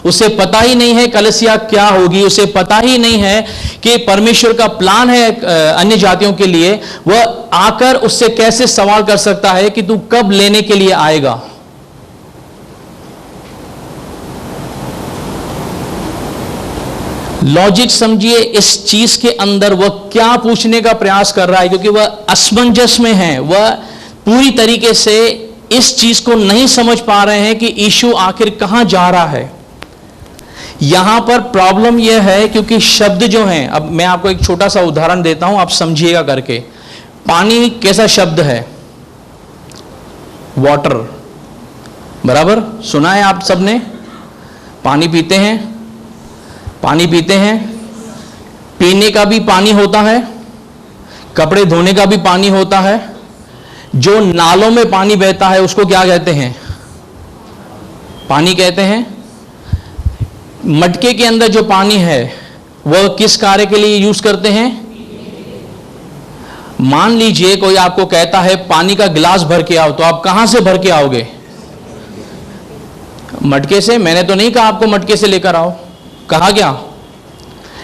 उसे पता ही नहीं है कलीसिया क्या होगी, उसे पता ही नहीं है कि परमेश्वर का प्लान है अन्य जातियों के लिए। वह आकर उससे कैसे सवाल कर सकता है कि तू कब लेने के लिए आएगा। लॉजिक समझिए इस चीज के अंदर वह क्या पूछने का प्रयास कर रहा है, क्योंकि वह असमंजस में है। वह पूरी तरीके से इस चीज को नहीं समझ पा रहे हैं कि यीशु आखिर कहां जा रहा है। यहां पर प्रॉब्लम यह है क्योंकि शब्द जो हैं, अब मैं आपको एक छोटा सा उदाहरण देता हूं, आप समझिएगा करके। पानी कैसा शब्द है? वाटर, बराबर। सुना है आप सबने, पानी पीते हैं, पानी पीते हैं। पीने का भी पानी होता है, कपड़े धोने का भी पानी होता है। जो नालों में पानी बहता है उसको क्या कहते हैं? पानी कहते हैं। मटके के अंदर जो पानी है वह किस कार्य के लिए यूज करते हैं? मान लीजिए कोई आपको कहता है पानी का गिलास भर के आओ, तो आप कहां से भर के आओगे? मटके से? मैंने तो नहीं कहा आपको मटके से लेकर आओ, कहा क्या?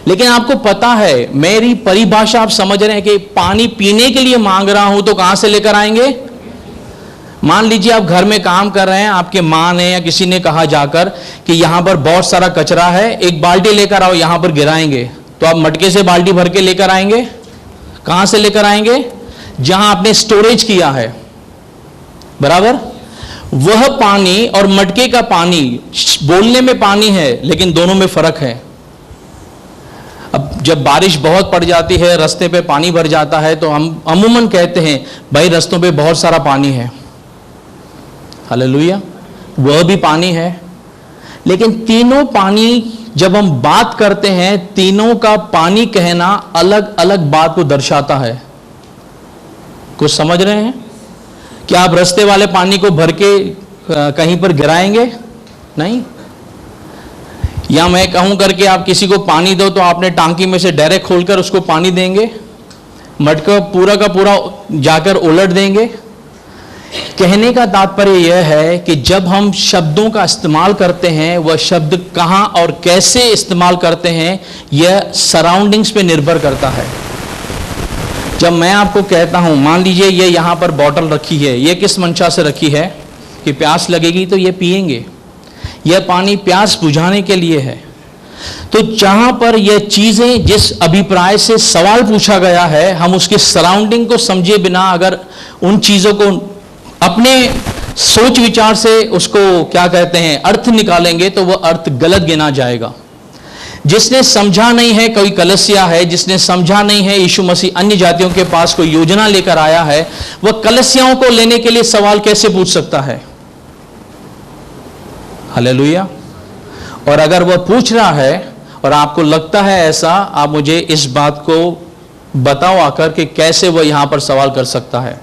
लेकिन आपको पता है, मेरी परिभाषा आप समझ रहे हैं कि पानी पीने के लिए मांग रहा हूं तो कहां से लेकर आएंगे? मान लीजिए आप घर में काम कर रहे हैं, आपके मां ने या किसी ने कहा जाकर कि यहां पर बहुत सारा कचरा है, एक बाल्टी लेकर आओ, यहां पर गिराएंगे, तो आप मटके से बाल्टी भर के लेकर आएंगे? कहां से लेकर आएंगे? जहां आपने स्टोरेज किया है, बराबर? वह पानी और मटके का पानी, बोलने में पानी है लेकिन दोनों में फर्क है। अब जब बारिश बहुत पड़ जाती है, रास्ते पे पानी भर जाता है, तो हम अमूमन कहते हैं भाई रास्तों पे बहुत सारा पानी है, हालेलुया, वह भी पानी है। लेकिन तीनों पानी जब हम बात करते हैं, तीनों का पानी कहना अलग अलग बात को दर्शाता है। कुछ समझ रहे हैं? क्या आप रास्ते वाले पानी को भर के कहीं पर गिराएंगे? नहीं। या मैं कहूं करके आप किसी को पानी दो, तो आपने टांकी में से डायरेक्ट खोलकर उसको पानी देंगे? मटका पूरा का पूरा जाकर उलट देंगे? कहने का तात्पर्य यह है कि जब हम शब्दों का इस्तेमाल करते हैं, वह शब्द कहां और कैसे इस्तेमाल करते हैं, यह सराउंडिंग्स पे निर्भर करता है। जब मैं आपको कहता हूं, मान लीजिए ये यहां पर बॉटल रखी है, ये किस मंशा से रखी है कि प्यास लगेगी तो ये पिएंगे, यह पानी प्यास बुझाने के लिए है। तो जहां पर यह चीजें, जिस अभिप्राय से सवाल पूछा गया है, हम उसके सराउंडिंग को समझे बिना अगर उन चीजों को अपने सोच विचार से उसको क्या कहते हैं अर्थ निकालेंगे, तो वह अर्थ गलत गिना जाएगा। जिसने समझा नहीं है, कोई कलसिया है जिसने समझा नहीं है यीशु मसीह अन्य जातियों के पास कोई योजना लेकर आया है, वह कलसियाओं को लेने के लिए सवाल कैसे पूछ सकता है? हालेलुया। और अगर वह पूछ रहा है और आपको लगता है ऐसा, आप मुझे इस बात को बताओ आकर कि कैसे वह यहां पर सवाल कर सकता है।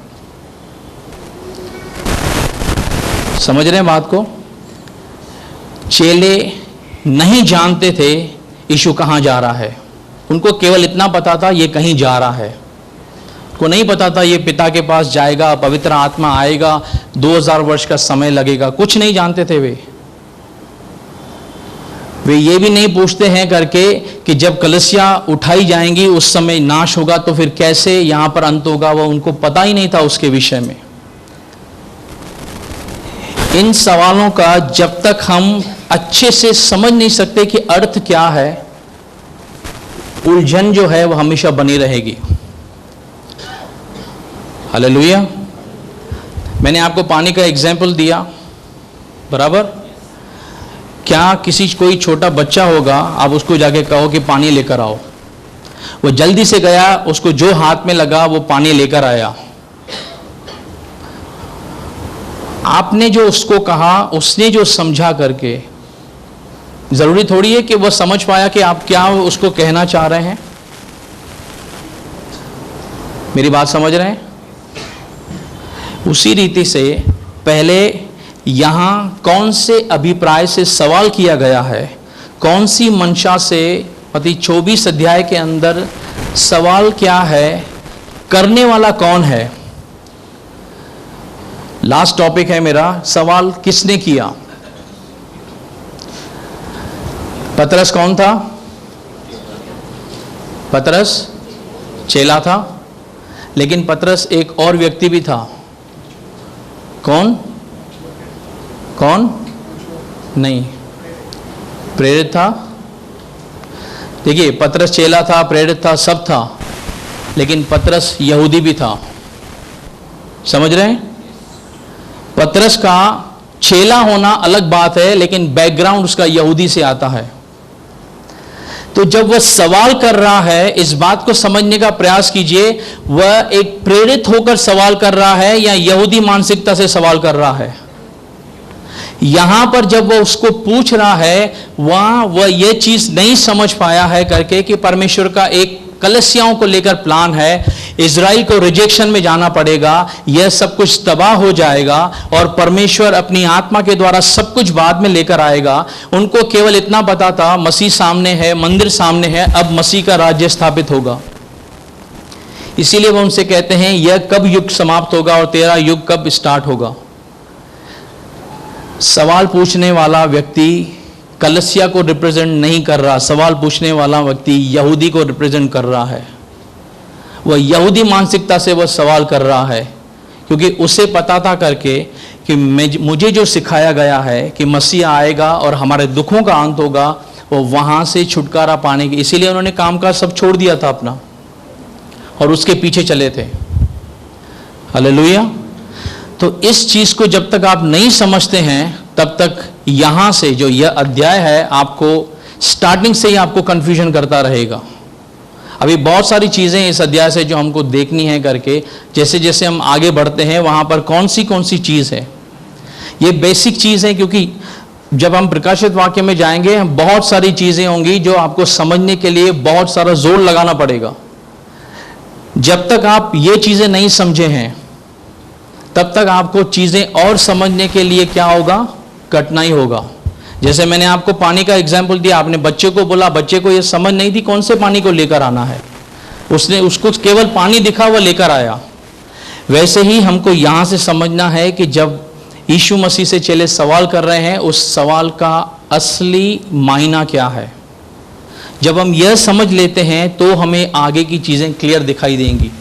समझ रहे हैं बात को? चेले नहीं जानते थे यीशु कहां जा रहा है, उनको केवल इतना पता था ये कहीं जा रहा है, को नहीं पता था ये पिता के पास जाएगा, पवित्र आत्मा आएगा, 2000 वर्ष का समय लगेगा, कुछ नहीं जानते थे वे ये भी नहीं पूछते हैं करके कि जब कलसिया उठाई जाएंगी उस समय नाश होगा, तो फिर कैसे यहां पर अंत होगा, वो उनको पता ही नहीं था उसके विषय में। इन सवालों का जब तक हम अच्छे से समझ नहीं सकते कि अर्थ क्या है, उलझन जो है वो हमेशा बनी रहेगी। हालेलुया। मैंने आपको पानी का एग्जाम्पल दिया, बराबर? क्या कोई छोटा बच्चा होगा, आप उसको जाके कहो कि पानी लेकर आओ, वो जल्दी से गया, उसको जो हाथ में लगा वो पानी लेकर आया। आपने जो उसको कहा, उसने जो समझा करके, जरूरी थोड़ी है कि वह समझ पाया कि आप क्या उसको कहना चाह रहे हैं। मेरी बात समझ रहे हैं? उसी रीति से पहले यहां कौन से अभिप्राय से सवाल किया गया है, कौन सी मंशा से, मत्ती 24 अध्याय के अंदर सवाल क्या है, करने वाला कौन है। लास्ट टॉपिक है मेरा, सवाल किसने किया। पतरस कौन था? पतरस चेला था, लेकिन पतरस एक और व्यक्ति भी था। कौन? कौन? नहीं, प्रेरित था। देखिए, पतरस चेला था, प्रेरित था, सब था, लेकिन पतरस यहूदी भी था। समझ रहे हैं? पतरस का चेला होना अलग बात है, लेकिन बैकग्राउंड उसका यहूदी से आता है। तो जब वह सवाल कर रहा है, इस बात को समझने का प्रयास कीजिए, वह एक प्रेरित होकर सवाल कर रहा है या यहूदी मानसिकता से सवाल कर रहा है। यहां पर जब वह उसको पूछ रहा है, वह यह चीज नहीं समझ पाया है करके कि परमेश्वर का एक कलसियाओं को लेकर प्लान है, इजराइल को रिजेक्शन में जाना पड़ेगा, यह सब कुछ तबाह हो जाएगा और परमेश्वर अपनी आत्मा के द्वारा सब कुछ बाद में लेकर आएगा। उनको केवल इतना पता था मसीह सामने है, मंदिर सामने है, अब मसीह का राज्य स्थापित होगा। इसीलिए वो उनसे कहते हैं यह कब युग समाप्त होगा और तेरा युग कब स्टार्ट होगा। सवाल पूछने वाला व्यक्ति कलीसिया को रिप्रेजेंट नहीं कर रहा, सवाल पूछने वाला व्यक्ति यहूदी को रिप्रेजेंट कर रहा है। वह यहूदी मानसिकता से वह सवाल कर रहा है, क्योंकि उसे पता था करके कि मुझे जो सिखाया गया है कि मसीह आएगा और हमारे दुखों का अंत होगा, वो वहां से छुटकारा पाने की, इसीलिए उन्होंने काम काज सब छोड़ दिया था अपना और उसके पीछे चले थे। हालेलुया। तो इस चीज को जब तक आप नहीं समझते हैं तब तक यहां से जो यह अध्याय है आपको स्टार्टिंग से ही आपको कंफ्यूजन करता रहेगा। अभी बहुत सारी चीजें इस अध्याय से जो हमको देखनी है करके, जैसे जैसे हम आगे बढ़ते हैं वहां पर कौन सी चीज है, ये बेसिक चीज है। क्योंकि जब हम प्रकाशित वाक्य में जाएंगे बहुत सारी चीजें होंगी जो आपको समझने के लिए बहुत सारा जोर लगाना पड़ेगा। जब तक आप ये चीजें नहीं समझे हैं तब तक आपको चीजें और समझने के लिए क्या होगा, कठिनाई होगा। जैसे मैंने आपको पानी का एग्जाम्पल दिया, आपने बच्चे को बोला, बच्चे को ये समझ नहीं थी कौन से पानी को लेकर आना है, उसको केवल पानी दिखा, वह लेकर आया। वैसे ही हमको यहां से समझना है कि जब यीशु मसीह से चेले सवाल कर रहे हैं, उस सवाल का असली मायना क्या है। जब हम यह समझ लेते हैं तो हमें आगे की चीजें क्लियर दिखाई देंगी।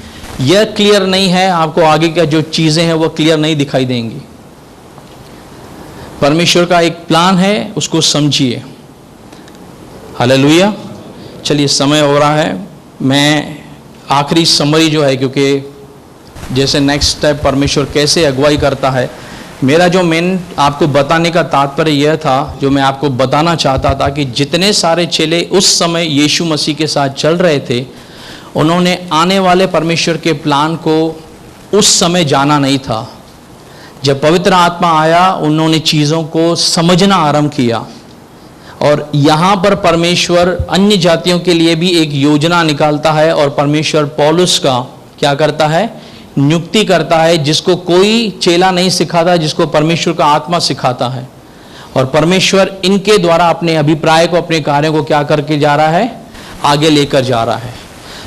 यह क्लियर नहीं है, आपको आगे का जो चीजें हैं वह क्लियर नहीं दिखाई देंगी। परमेश्वर का एक प्लान है, उसको समझिए। हालेलुया। चलिए, समय हो रहा है। मैं आखिरी समरी जो है, क्योंकि जैसे नेक्स्ट स्टेप परमेश्वर कैसे अगुवाई करता है, मेरा जो मेन आपको बताने का तात्पर्य यह था, जो मैं आपको बताना चाहता था कि जितने सारे चेले उस समय यीशु मसीह के साथ चल रहे थे, उन्होंने आने वाले परमेश्वर के प्लान को उस समय जाना नहीं था। जब पवित्र आत्मा आया, उन्होंने चीज़ों को समझना आरंभ किया। और यहाँ पर परमेश्वर अन्य जातियों के लिए भी एक योजना निकालता है और परमेश्वर पौलुस का क्या करता है, नियुक्ति करता है, जिसको कोई चेला नहीं सिखाता, जिसको परमेश्वर का आत्मा सिखाता है। और परमेश्वर इनके द्वारा अपने अभिप्राय को, अपने कार्यों को क्या करके जा रहा है, आगे लेकर जा रहा है।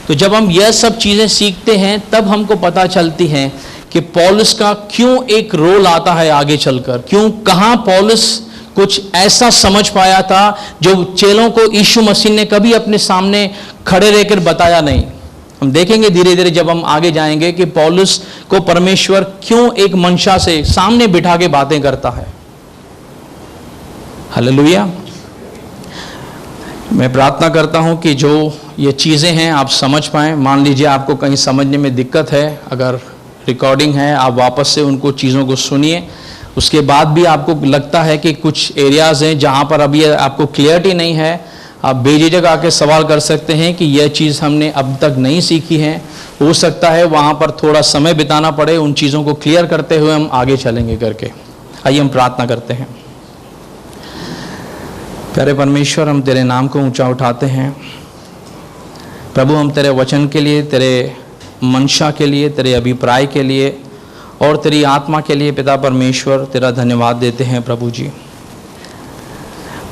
तो जब हम यह सब चीज़ें सीखते हैं तब हमको पता चलती हैं कि पौलुस का क्यों एक रोल आता है आगे चलकर, क्यों, कहाँ पौलुस कुछ ऐसा समझ पाया था जो चेलों को यीशु मसीह ने कभी अपने सामने खड़े रहकर बताया नहीं। हम देखेंगे धीरे धीरे जब हम आगे जाएंगे कि पौलुस को परमेश्वर क्यों एक मंशा से सामने बिठा के बातें करता है। हालेलुया। मैं प्रार्थना करता हूं कि जो ये चीज़ें हैं आप समझ पाएं। मान लीजिए आपको कहीं समझने में दिक्कत है, अगर रिकॉर्डिंग है आप वापस से उनको चीज़ों को सुनिए। उसके बाद भी आपको लगता है कि कुछ एरियाज़ हैं जहां पर अभी आपको क्लियरिटी नहीं है, आप बेझिझक आके सवाल कर सकते हैं कि यह चीज़ हमने अब तक नहीं सीखी है। हो सकता है वहाँ पर थोड़ा समय बिताना पड़े, उन चीज़ों को क्लियर करते हुए हम आगे चलेंगे करके। आइए हम प्रार्थना करते हैं। प्यारे परमेश्वर, हम तेरे नाम को ऊंचा उठाते हैं प्रभु। हम तेरे वचन के लिए, तेरे मंशा के लिए, तेरे अभिप्राय के लिए और तेरी आत्मा के लिए पिता परमेश्वर तेरा धन्यवाद देते हैं प्रभु जी।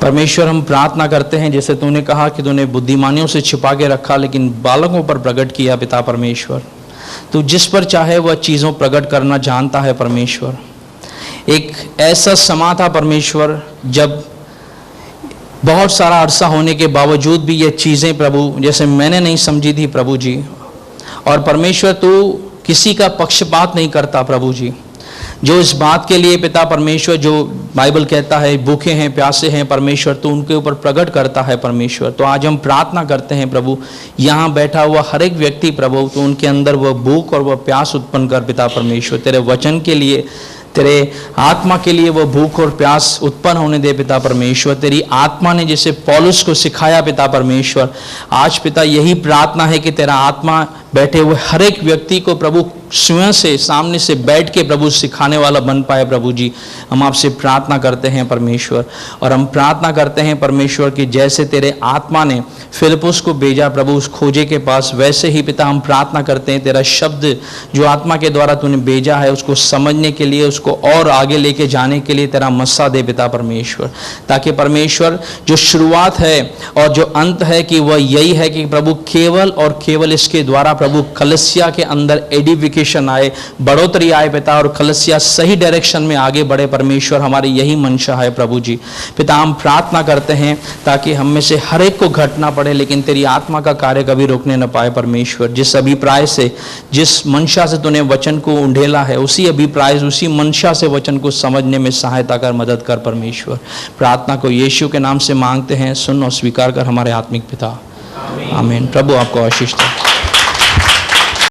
परमेश्वर, हम प्रार्थना करते हैं जैसे तूने कहा कि तूने बुद्धिमानियों से छिपा के रखा लेकिन बालकों पर प्रकट किया। पिता परमेश्वर, तू जिस पर चाहे वह चीज़ों प्रकट करना जानता है परमेश्वर। एक ऐसा समा था परमेश्वर जब बहुत सारा अरसा होने के बावजूद भी ये चीज़ें प्रभु जैसे मैंने नहीं समझी थी प्रभु जी। और परमेश्वर, तू किसी का पक्षपात नहीं करता प्रभु जी। जो इस बात के लिए पिता परमेश्वर, जो बाइबल कहता है भूखे हैं प्यासे हैं परमेश्वर, तो उनके ऊपर प्रकट करता है परमेश्वर। तो आज हम प्रार्थना करते हैं प्रभु, यहाँ बैठा हुआ हर एक व्यक्ति प्रभु, तो उनके अंदर वह भूख और वह प्यास उत्पन्न कर पिता परमेश्वर। तेरे वचन के लिए, तेरे आत्मा के लिए वह भूख और प्यास उत्पन्न होने दे पिता परमेश्वर। तेरी आत्मा ने जैसे पौलुस को सिखाया पिता परमेश्वर, आज पिता यही प्रार्थना है कि तेरा आत्मा बैठे हुए हर एक व्यक्ति को प्रभु स्वयं से सामने से बैठ के प्रभु सिखाने वाला बन पाए प्रभु जी, हम आपसे प्रार्थना करते हैं परमेश्वर। और हम प्रार्थना करते हैं परमेश्वर कि जैसे तेरे आत्मा ने फिलिप्पुस को भेजा प्रभु उस खोजे के पास, वैसे ही पिता हम प्रार्थना करते हैं तेरा शब्द जो आत्मा के द्वारा तूने भेजा है उसको समझने के लिए, उसको और आगे लेके जाने के लिए तेरा मस्सा दे पिता परमेश्वर, ताकि परमेश्वर जो शुरुआत है और जो अंत है कि वह यही है कि प्रभु केवल और केवल इसके द्वारा प्रभु कलीसिया के अंदर एडिफिकेशन आए, बढ़ोतरी आए पिता, और कलीसिया सही डायरेक्शन में आगे बढ़े परमेश्वर, हमारी यही मंशा है प्रभु जी। पिता हम प्रार्थना करते हैं ताकि हम में से हर एक को घटना पड़े लेकिन तेरी आत्मा का कार्य कभी रोकने न पाए परमेश्वर। जिस अभिप्राय से, जिस मंशा से तूने वचन को उंडेला है, उसी अभिप्राय से, उसी मंशा से वचन को समझने में सहायता कर, मदद कर परमेश्वर। प्रार्थना को यीशु के नाम से मांगते हैं, सुन और स्वीकार कर हमारे आत्मिक पिता, आमीन। प्रभु आपको आशीष दे।